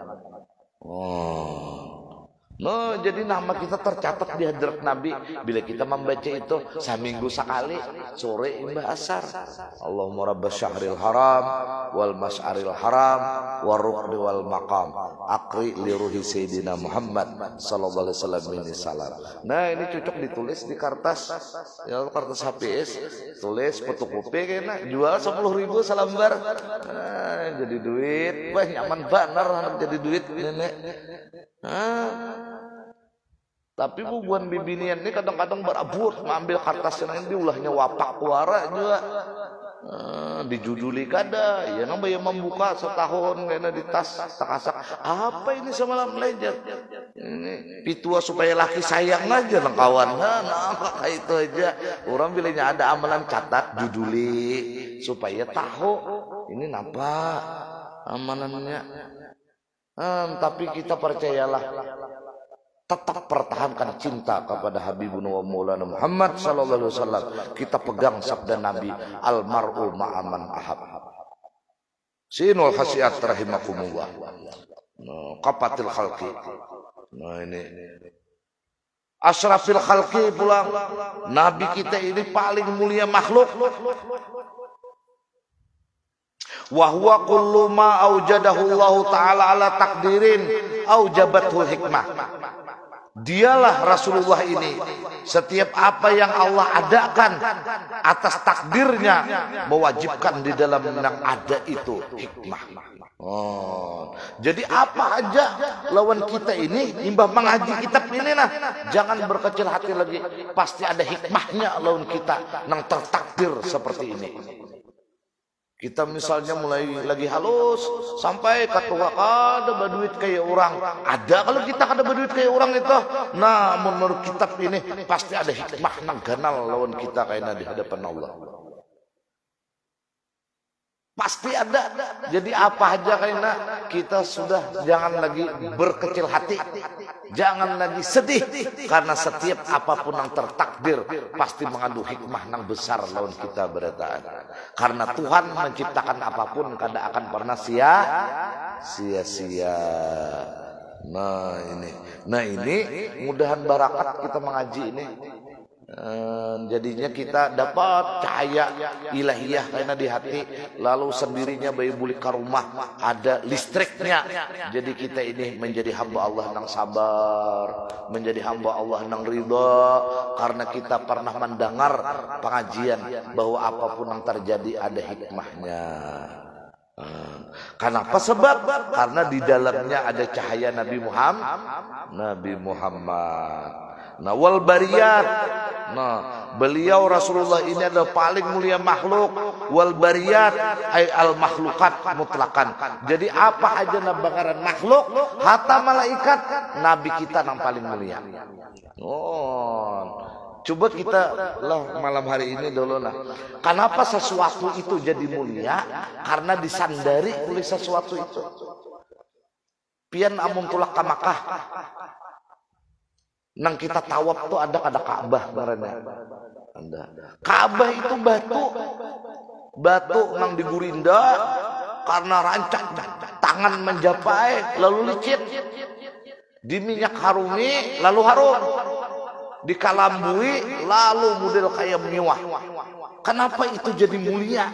No, jadi nama kita tercatat di hadrat Nabi bila kita membaca itu seminggu sekali sore imbah asar. Allahumma rabbas syahril haram wal mas'aril haram war rukni wal maqam akri li ruhi sayyidina Muhammad sallallahu alaihi wasallam ini salam. Nah, ini cocok ditulis di kertas. Ya kertas HPS, tulis fotokopi kena jual 10.000 salambar. Nah, jadi duit. Wah, nyaman benar jadi duit nenek. Tapi bubuan bibinian ini kadang-kadang berabur mengambil kertasnya ini diulahnya wapak kuara juga dijuduli kada ya nambah yang membuka setahun kena di tas takasak apa ini semalam lecet ini pitua supaya laki sayang aja nang kawan nah itu aja orang bilanya ada amalan catat juduli supaya tahu ini napa amalannya. Tapi kita percayalah tetap pertahankan cinta kepada Habibuna wa Maulana Muhammad sallallahu alaihi wasallam. Kita pegang sabda Nabi almar'u ma'aman ahab. Sinul khasiat rahimakumullah. Qapatil khalqi. Nah ini asrafil khalqi pulang. Nabi kita ini paling mulia makhluk. Wa huwa kullu ma aujadahu Allah taala ala takdirin aujabathu hikmah. Dialah Rasulullah ini setiap apa yang Allah adakan atas takdirnya mewajibkan di dalam yang ada itu hikmah. Jadi apa aja lawan kita ini imbah mengaji kitab ini nah jangan berkecil hati lagi, pasti ada hikmahnya lawan kita yang tertakdir seperti ini. Kita misalnya mulai lagi halus sampai ketua kada berduit kayak orang. Ada kalau kita kada berduit kayak orang itu. Nah, menurut kitab ini pasti ada hikmah nang ganal lawan kita kayaknya di hadapan Allah. Pasti ada. Jadi apa aja kayaknya kita sudah jangan lagi berkecil hati. Jangan lagi sedih. Karena setiap apapun yang tertakdir pasti mengandung hikmah yang besar lawan kita berataan. Karena Tuhan menciptakan apapun kada akan pernah sia-sia. Nah ini mudahan barakat kita mengaji ini. Jadinya kita dapat cahaya ilahiyah karena di hati, lalu sendirinya bayi bulik ke rumah ada listriknya. Jadi kita ini menjadi hamba Allah yang sabar, menjadi hamba Allah yang ridha, karena kita pernah mendengar pengajian bahwa apapun yang terjadi ada hikmahnya. Kenapa? Sebab karena di dalamnya ada cahaya Nabi Muhammad. Nah, wal bariyat. Nah, beliau Rasulullah ini adalah paling mulia makhluk. Wal bariyat ay al makhlukat mutlakan. Jadi apa aja nabagaran makhluk, hatta malaikat, nabi kita yang paling mulia. Coba kita malam hari ini dulu lah. Kenapa sesuatu itu jadi mulia? Karena disandari oleh sesuatu itu. Pian amun tulak ka Makkah. Nang kita tawaf tuh ada Ka'bah barangnya. Ka'bah itu batu nang digurinda karena rancak tangan menjapai lalu licin, di minyak harumi lalu harum, dikalambui lalu model kayak mewah. Kenapa itu jadi mulia?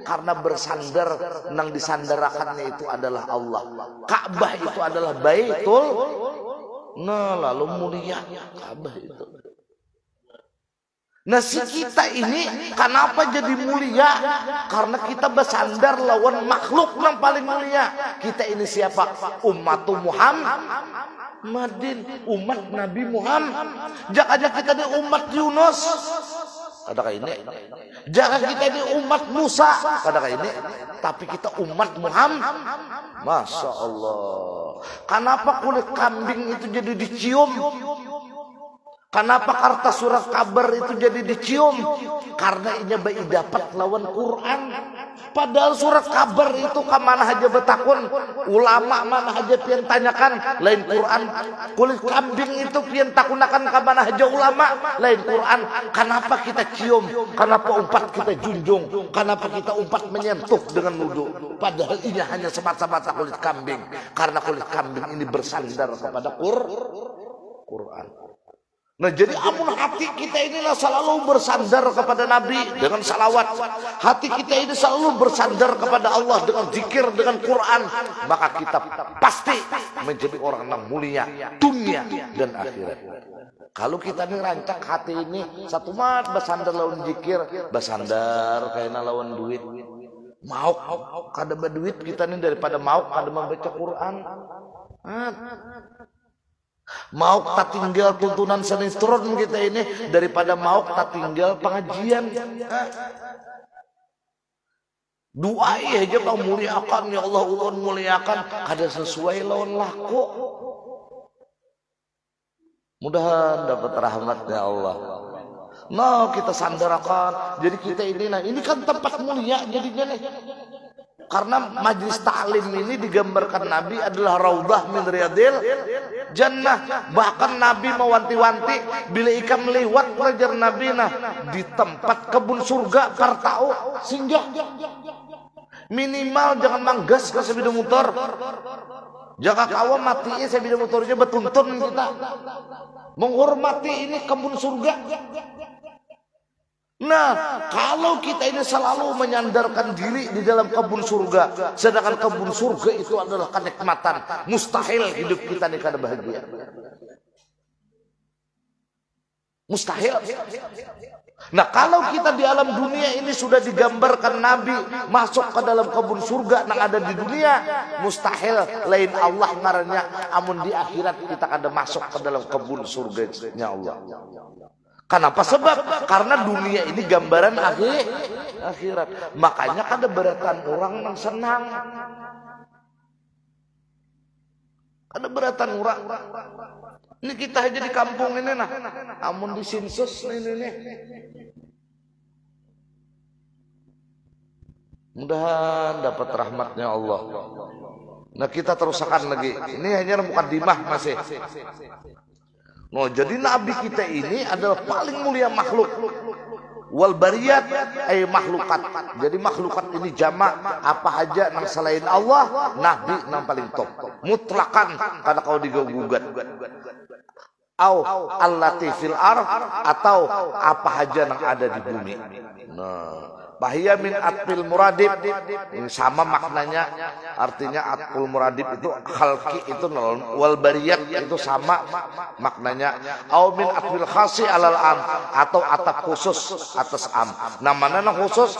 Karena bersandar nang disandarakannya itu adalah Allah. Ka'bah itu adalah Baitul. Nah, lalu mulia Ka'bah itu. Nah, si kita ini kenapa jadi mulia? Karena kita bersandar lawan makhluk yang paling mulia. Kita ini siapa? Ummatu Muhammadin, umat Nabi Muhammad. Jangan kita ini umat Yunus. Adakah ini? Jangan kita ini umat Musa. Adakah ini? Tapi kita umat Muhammad. Masya Allah. Kenapa kulit kambing itu jadi dicium? Kenapa kertas surat kabar itu jadi dicium? Karena ini bayi dapat lawan Quran. Padahal surat kabar itu kemana aja betakun, ulama mana aja pian tanyakan lain Quran. Kulit kambing itu pian takunakan kemana aja ulama lain Quran. Kenapa kita cium? Kenapa umpat kita junjung? Kenapa kita umpat menyentuh dengan wudu? Padahal ini hanya semata-mata kulit kambing. Karena kulit kambing ini bersandar kepada Quran. Nah, jadi amun hati kita inilah selalu bersandar kepada Nabi dengan salawat. Hati kita ini selalu bersandar kepada Allah dengan zikir, dengan Quran. Maka kita pasti menjadi orang yang mulia dunia dan akhirat. Kalau kita ini rancak hati ini satu mat bersandar lawan zikir, bersandar kayaknya lawan duit. Mau kada berduit kita ini daripada mau kada membaca Quran. Mau tak tinggal tuntunan sinetron kita ini daripada mau tak tinggal pengajian. Doa aja kau muliakan ya Allah, ulun muliakan kada sesuai lawan laku. Mudahan dapat rahmatnya Allah. Nah, kita sandarakan. Jadi kita ini kan tempat mulia jadinya nih. Karena majlis ta'lim ini digambarkan Nabi adalah raudhah min riyadil jannah. Bahkan Nabi mewanti-wanti bila ikam lewat pelajar Nabi di tempat kebun surga kartau singgah. Minimal jangan manggas ke sepeda motor. Jangan kawan matinya sepeda motornya betuntun kita. Menghormati ini kebun surga. Nah, kalau kita ini selalu menyandarkan diri di dalam kebun surga, sedangkan kebun surga itu adalah kenikmatan, mustahil hidup kita ini kada bahagia. Mustahil. Nah, kalau kita di alam dunia ini sudah digambarkan Nabi masuk ke dalam kebun surga yang ada di dunia, mustahil lain Allah ngarannya amun di akhirat kita kada masuk ke dalam kebun surganya Allah. Kenapa? Sebab karena dunia ini gambaran akhirat. Makanya kada beratan orang yang senang. Kada beratan orang. Ini kita aja di kampung ini amun di sensus ini. Mudah-mudahan dapat rahmatnya Allah. Nah kita terusakan lagi. Ini hanya mukadimah masih. Nah jadi Nabi kita ini adalah paling mulia makhluk. Wal bariyat ay makhlukat. Jadi makhlukat ini jamak apa aja nang selain Allah, Nabi nang paling top. Mutlakan karena kau diganggugat. Au allati fil ardh atau apa aja yang ada di bumi. Nah, bahia min atfil muradib ini sama maknanya, artinya atful muradib itu khalqi itu wal bariyat itu sama maknanya. Au min atfil khasi alal am atau atap khusus atas am. Namanya khusus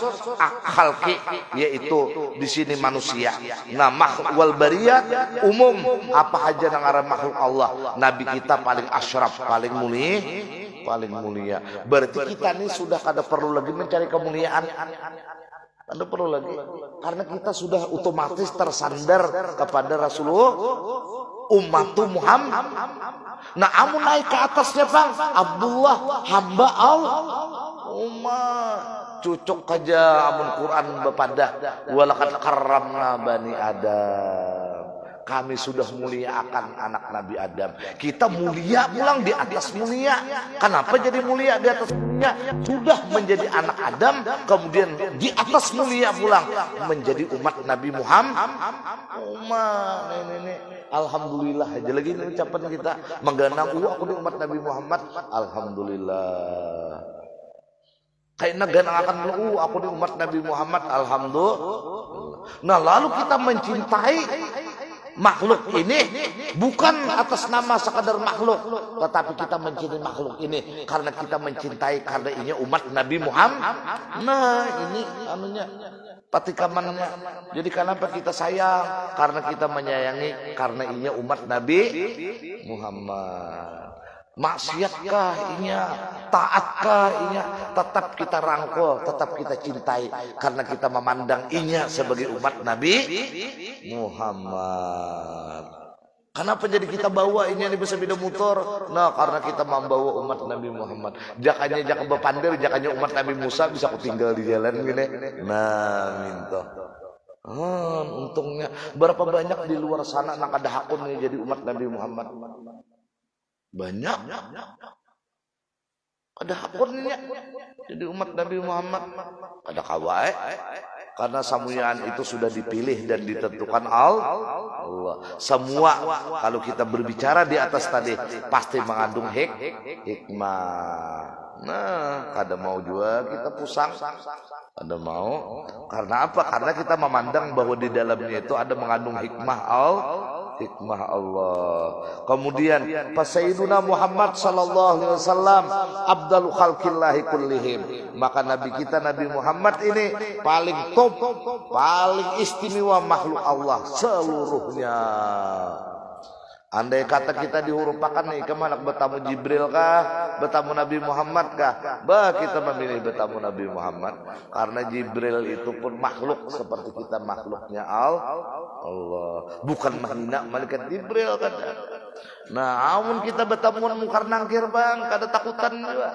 khalqi yaitu di sini manusia. Nah, wal bariyat umum apa aja yang arah makhluk Allah. Nabi kita paling asyraf, paling mulia. Berarti kita ini sudah kada perlu lagi mencari kemuliaan. Kada perlu lagi. Karena kita sudah otomatis tersandar kepada Rasulullah ummatu Muhammad. Nah, amun naik ke atasnya Bang, Abdullah hamba Allah. Cucuk aja amun Quran bepadah walaqad karramna bani Adam. Kami sudah muliakan anak Nabi Adam. Kita mulia pulang di atas mulia. Kenapa jadi mulia di atas mulia? Sudah menjadi anak Adam, kemudian di atas mulia pulang menjadi umat Nabi Muhammad. Alhamdulillah aja lagi ini ucapan kita. Mengganang aku di umat Nabi Muhammad. Alhamdulillah. Kayak negara akan aku di umat Nabi Muhammad. Alhamdulillah. Nah lalu kita mencintai makhluk ini bukan atas nama sekadar makhluk, tetapi kita mencintai makhluk ini karena kita mencintai karena ini umat Nabi Muhammad. Nah ini anunya patikamannya. Jadi kenapa kita sayang? Karena kita menyayangi karena ini umat Nabi Muhammad. Maksiatkah inya, taatkah inya, tetap kita rangkul, tetap kita cintai karena kita memandang inya sebagai umat Nabi Muhammad. Kenapa jadi kita bawa inya ini bisa beda motor? Nah, karena kita membawa umat Nabi Muhammad. Jakanya jak bepandir, jakanya umat Nabi Musa bisa aku tinggal di jalan gini. Nah, minta. Untungnya berapa banyak di luar sana nak ada hakun nih jadi umat Nabi Muhammad. Banyak ada hakunnya jadi umat Nabi Muhammad. Ada kawai karena samuyaan itu sudah dipilih dan ditentukan Allah. Semua kalau kita berbicara di atas tadi pasti mengandung hikmah. Nah, kada mau juga kita pusang. Ada mau karena apa? Karena kita memandang bahwa di dalamnya itu ada mengandung hikmah Allah. Kemudian Sayyiduna Muhammad sallallahu alaihi wasallam afdalu khalqillahi kullihim. Maka nabi kita Nabi Muhammad ini paling top, paling istimewa makhluk Allah seluruhnya. Andai kata kita dihurupakan nih kemana, bertamu Jibril kah, bertamu Nabi Muhammad kah? Kita memilih bertamu Nabi Muhammad karena Jibril itu pun makhluk seperti kita makhluknya Allah. Bukan menghina malaikat Jibril kan. Nah, amun kita bertamu mungkar nangkir Bang, kada takutan juga.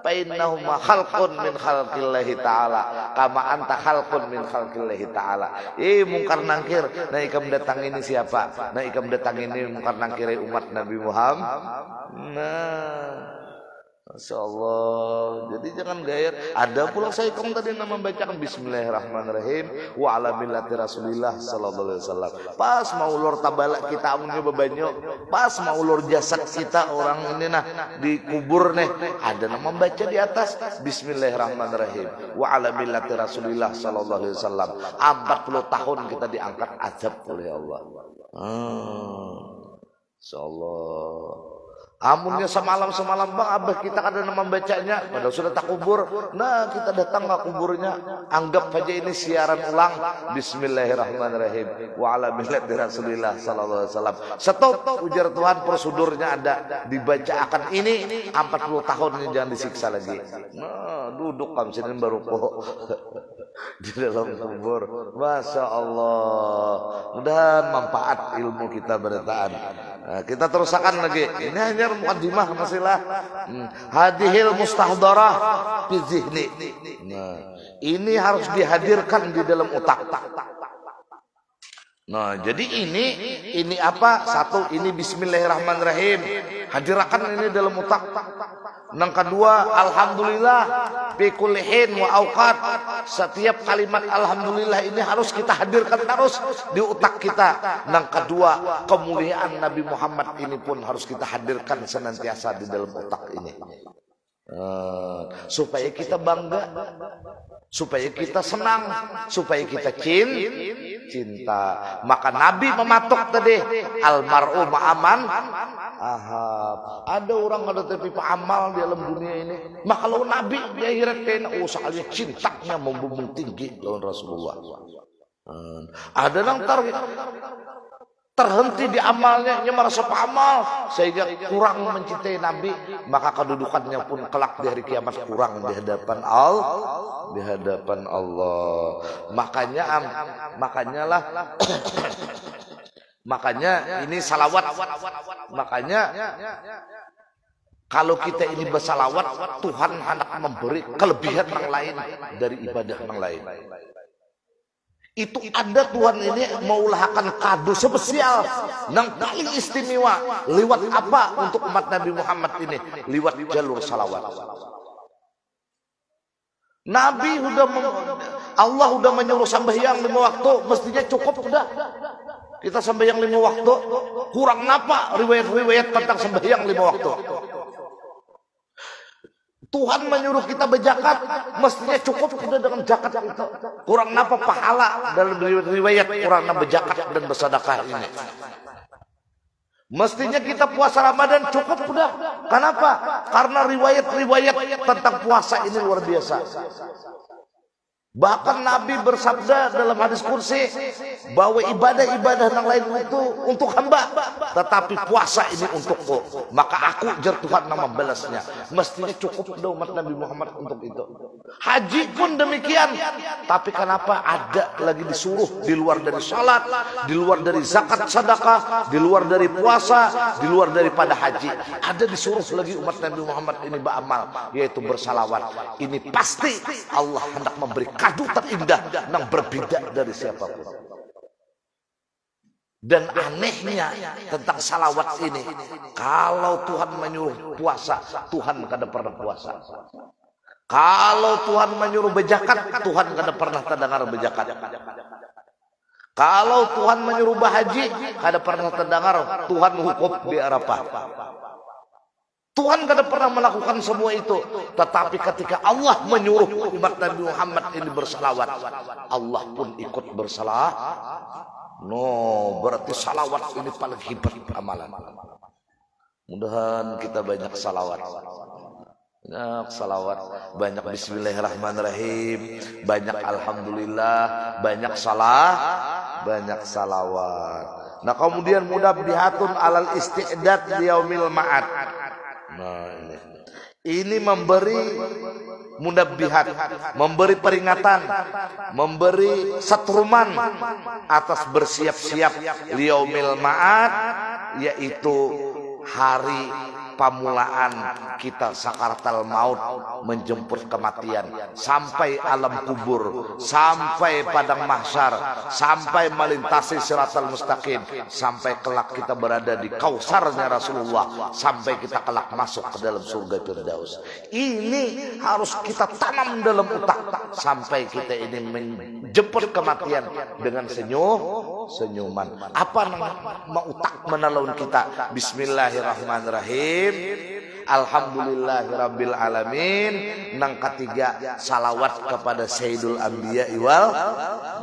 Fa'innahum khalqun min khalqillahi ta'ala kama anta khalqun min khalqillahi ta'ala. Mungkar nangkir, nah ikam datang ini siapa? Nah ikam datang ini mungkar nangkir umat Nabi Muhammad. Nah, Masya Allah. Jadi jangan gayat. Ada pula saya kong tadi nama membacakan Bismillahirrahmanirrahim wa ala millati Rasulillah sallallahu alaihi wasallam. Pas mau ulur tabalak kita amunnya bebanyo, pas mau ulur jasad kita orang ini nah dikubur nih, ada nama membaca di atas Bismillahirrahmanirrahim wa ala millati Rasulillah sallallahu alaihi wasallam. 40 tahun kita diangkat azab oleh Allah. Insyaallah. Amunnya semalam Bang abah kita kada nama membacanya padahal sudah tak kubur. Nah kita datang ke kuburnya, anggap saja ini siaran ulang Bismillahirrahmanirrahim wa ala millati Rasulillah sallallahu alaihi wasallam. Stop, ujar Tuhan, prosedurnya ada, dibaca akan ini 40 tahun ini jangan disiksa lagi. Nah duduk kamu sini baru kok. di dalam kubur. Masya Allah, mudah manfaat ilmu kita bertaan. Nah, kita terusakan lagi. Ini hanya mukaddimah masalah hadhil mustahdarah fi zihni. Nah, ini harus dihadirkan di dalam otak. Nah, jadi ini apa? Satu, ini bismillahirrahmanirrahim. Hadirkan ini dalam otak. Yang kedua, alhamdulillah fi kulli hin wa awqat. Setiap kalimat alhamdulillah ini harus kita hadirkan terus di otak kita. Yang kedua, kemuliaan Nabi Muhammad ini pun harus kita hadirkan senantiasa di dalam otak ini. Supaya kita bangga, supaya kita senang, supaya kita cinta. Maka Nabi mematok tadi almar'u ma'aman ahab. Ada orang ada tapi amal di dalam dunia ini. Maka kalau Nabi di akhirat kayaknya soalnya cintanya membumbung tinggi lawan Rasulullah. Ada yang terhenti di amalnya, dia merasa amal sehingga kurang mencintai Nabi, maka kedudukannya pun kelak di hari kiamat kurang di hadapan Allah. Makanya ini salawat. Makanya kalau kita ini bersalawat, Tuhan hendak memberi kelebihan yang lain dari ibadah yang lain. Itu ada Tuhan ini meulahkan kado spesial yang paling istimewa. Lewat apa untuk umat Nabi Muhammad ini? Lewat jalur salawat. Allah udah menyuruh sembahyang 5 waktu, mestinya cukup udah. Kita sembahyang 5 waktu, kurang apa riwayat-riwayat tentang sembahyang 5 waktu? Tuhan menyuruh kita berzakat, mestinya cukup udah dengan zakat itu. Kurang apa pahala dalam riwayat kurang berzakat dan bersedekah ini. Mestinya kita puasa Ramadan cukup udah. Kenapa? Karena riwayat-riwayat tentang puasa ini luar biasa. Bahkan Nabi bersabda dalam hadis kursi bahwa ibadah-ibadah yang lain itu untuk hamba, tetapi puasa ini untukku. Maka aku jar Tuhan nama membalasnya. Mestinya cukup udah umat Nabi Muhammad untuk itu. Haji pun demikian. Tapi kenapa ada lagi disuruh di luar dari salat, di luar dari zakat sedekah, di luar dari puasa, di luar daripada haji, ada disuruh lagi umat Nabi Muhammad ini beramal, yaitu bersalawat. Ini pasti Allah hendak memberi kado terindah yang berbeda dari siapapun. Dan anehnya tentang salawat ini, kalau Tuhan menyuruh puasa, Tuhan kada pernah puasa. Kalau Tuhan menyuruh berzakat, Tuhan kada pernah terdengar berzakat. Kalau Tuhan menyuruh berhaji, kada pernah terdengar Tuhan hukum di Arafah. Tuhan kada pernah melakukan semua itu. Tetapi ketika Allah menyuruh umat Nabi Muhammad ini bersalawat, Allah pun ikut bersalawat. Berarti salawat ini paling hebat amalan. Mudahan kita banyak salawat. Banyak bismillahirrahmanirrahim, banyak alhamdulillah, banyak salawat. Nah, kemudian munabbihatun alal isti'dad liyaumil ma'ad. Nah, ini memberi munabbihat, memberi peringatan, memberi setruman atas bersiap-siap liyaumil ma'ad, yaitu hari pamulaan kita sakaratul maut, menjemput kematian, sampai alam kubur, sampai padang mahsyar, sampai melintasi siratal mustaqim, sampai kelak kita berada di kausarnya Rasulullah, sampai kita kelak masuk ke dalam surga Firdaus. Ini harus kita tanam dalam otak sampai kita ini menjemput kematian dengan senyuman. Apa nama otak menalun kita? Bismillahirrahmanirrahim, alhamdulillahirabbil alamin. Nang ketiga, salawat kepada Sayyidul Anbiya wal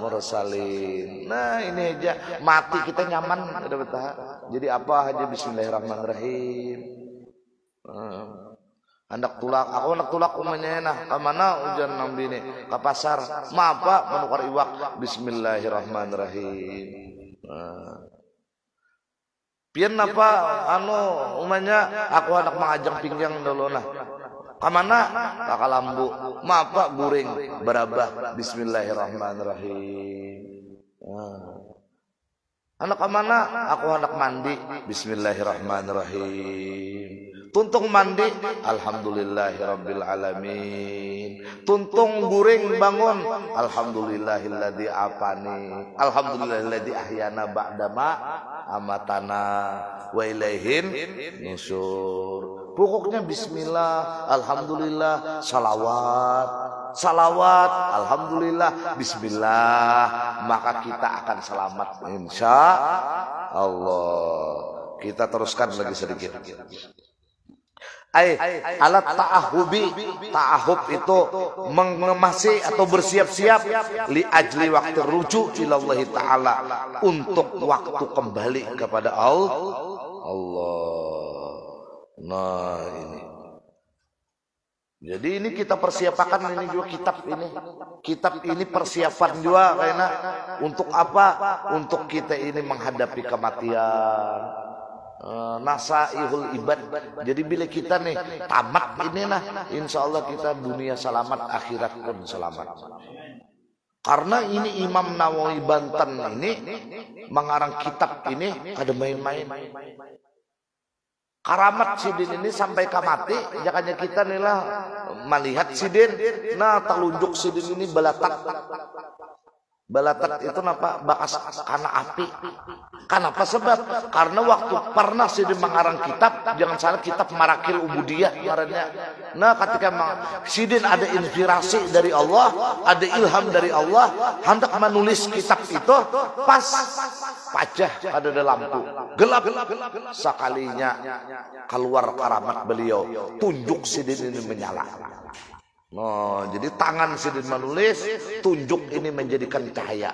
Mursalin. Nah, ini aja mati kita nyaman ada betah. Jadi apa aja bismillahirrahmanirrahim. Hendak tulak, aku hendak tulak umanya nah, kemana ujian nambi ini? Ke pasar, maaf pak, menukar iwak. Bismillahirrahmanirrahim. Pian apa umanya aku hendak mengajang pinggang dulu nah. Kamana? Kakalambu. Mapa guring berabah. Bismillahirrahmanirrahim. Anak kamana? Aku hendak mandi. Bismillahirrahmanirrahim. Tuntung mandi, alhamdulillahirabbil alamin. Tuntung guring bangun, alhamdulillahilladzi afani. Alhamdulillahilladzi ahyana ba'dama amatana wa ilaihin nusyur. Pokoknya bismillah, alhamdulillah, salawat, alhamdulillah, bismillah, maka kita akan selamat insya Allah. Kita teruskan lagi sedikit. Alat ta'ahubi, ta'ahub itu mengemasi atau bersiap-siap li ajli waktu rujuk ilallahi ta'ala, untuk waktu kembali kepada Allah. Nah ini, jadi ini kita persiapkan, ini juga kitab ini persiapan juga karena untuk apa? Untuk kita ini menghadapi kematian. Nasaihul ibad. Jadi bila kita nih tamat ini nah, insya Allah kita dunia selamat, akhirat pun selamat. Karena ini Imam Nawawi Banten ini mengarang kitab ini ada main-main. Karamat sidin ini sampai kamati, jangannya kita nih lah melihat sidin, nah telunjuk sidin ini belatak. Belatak itu apa? Bakas karena api. Kenapa sebab? Karena waktu pernah Sidin mengarang kitab, jangan salah kitab Marakil Ubudiyah ngarannya. Nah, ketika Sidin ada inspirasi dari Allah, ada ilham dari Allah, hendak menulis kitab itu, pas pajah ada lampu gelap, sekalinya keluar karamat beliau, tunjuk Sidin ini menyala. Nah, jadi tangan Sidin menulis, tunjuk ini menjadikan cahaya.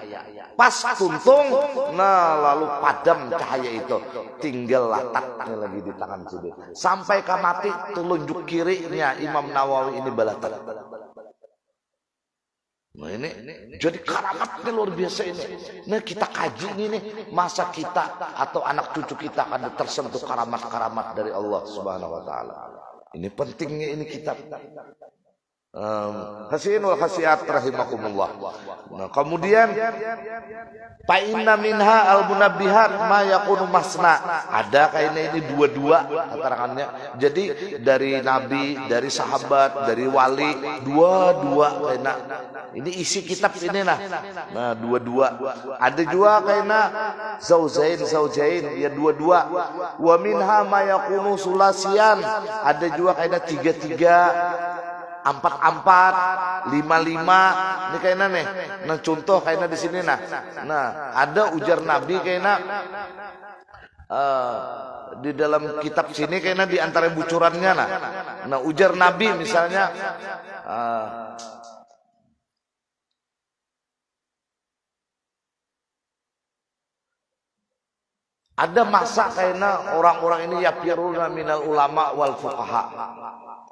Pas tuntung, nah lalu padam cahaya itu, tinggal lataknya lagi di tangan Sidin. Sampai ke mati, telunjuk kirinya Imam Nawawi ini balatak. Nah ini, jadi karamatnya luar biasa ini. Nah kita kaji ini, masa kita atau anak cucu kita akan tersentuh karamat-karamat dari Allah Subhanahu Wa Taala. Ini pentingnya ini kitab. Khasiin wal khasiat rahimakumullah. Nah, kemudian fa inna minha al munabbihat ma yakunu masna. Ada kayaknya ini dua-dua keterangannya. Jadi dari nabi, dari sahabat, dari wali, dua-dua kayaknya. Ini isi kitab ini nah. Nah, dua-dua. Ada juga kayaknya zaujain ya dua-dua. Wa minha ma yakunu sulasian. Ada juga kayaknya tiga-tiga. 4-4, 5-5, ini kayaknya nih. Nah contoh kayaknya di sini nah. Nah ada ujar Nabi kayaknya di dalam kitab sini kayaknya di antara bucurannya nah. Nah ujar Nabi misalnya ada masa kayaknya orang-orang ini yapiruna minal ulama wal fuqaha,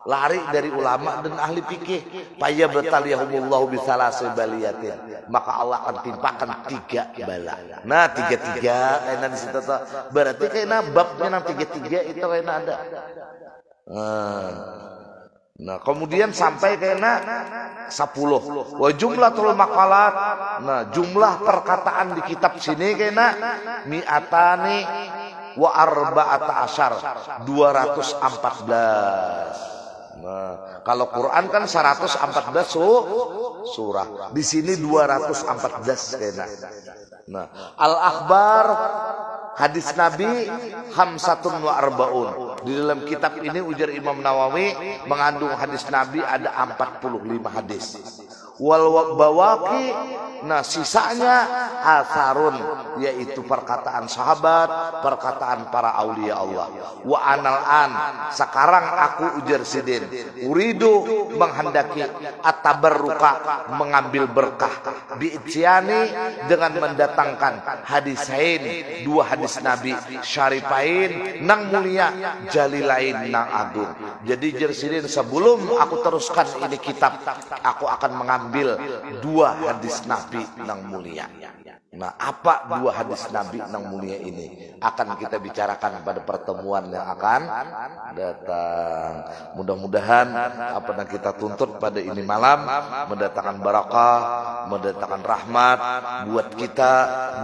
lari dari ulama dan ahli fikih. Paya betaliyahumullahu bisalasi baliyatin, maka Allah akan timpakan 3 bala. Nah 3-3 kayaknya di situ tuh. Berarti kayaknya babnya yang 3-3 itu kayaknya ada. Nah kemudian sampai kayaknya 10. Wa jumlatul maqalat. Nah jumlah perkataan di kitab sini kayaknya mi'atani wa arba'ata asyar, 214. Nah, kalau Quran kan 114 surah. Di sini 214 kayaknya. Nah, al-akhbar hadis Nabi khamsatun wa arbaun. Di dalam kitab ini ujar Imam Nawawi mengandung hadis Nabi ada 45 hadis. Wal bawaqi, nah sisanya atharun, yaitu perkataan sahabat, perkataan para aulia Allah. Wa anal an, sekarang aku ujar Sidin, uridu menghendaki atabarruka, mengambil berkah, bi'ityani, dengan mendatangkan hadisain, 2 hadis Nabi syarifain, nang mulia, jalilain nang agung. Jadi ujar Sidin, sebelum aku teruskan ini kitab, aku akan mengambil 2 hadis Nabi nang mulia. Nah, apa dua hadis Nabi yang mulia ini akan kita bicarakan pada pertemuan yang akan datang. Mudah-mudahan apa yang kita tuntut pada ini malam mendatangkan barakah, mendatangkan rahmat buat kita,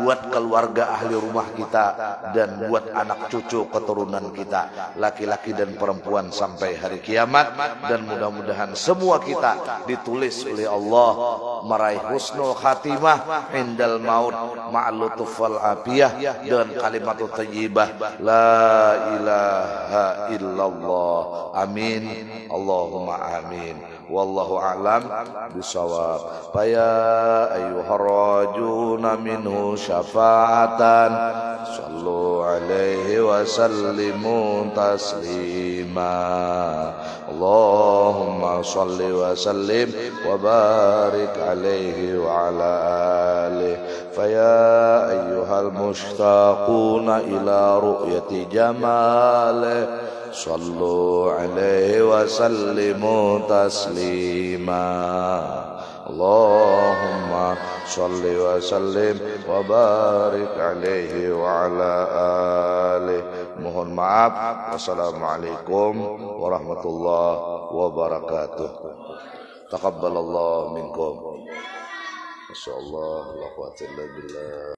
buat keluarga ahli rumah kita, dan buat anak cucu keturunan kita, laki-laki dan perempuan sampai hari kiamat. Dan mudah-mudahan semua kita ditulis oleh Allah meraih husnul khatimah indal maut ma'lutuf wal afiyah dengan kalimat thayyibah la ilaha illallah. Amin, Allahumma amin. Wallahu a'lam bisawab. Faya ayyuhar rajuna minhu syafa'atan sallu alaihi wa sallimu taslima. Allahumma salli wa sallim wa barik alaihi wa ala alihi. فيا أيها المشتاقون إلى رؤية جماله صلوا عليه وسلموا تسليما. اللهم صل وسلم وبارك عليه وعلى آله. Mohon maaf. Wassalamualaikum warahmatullahi wabarakatuh. Taqabbalallahu minkum. Masyaallah, la quwwata illa billah.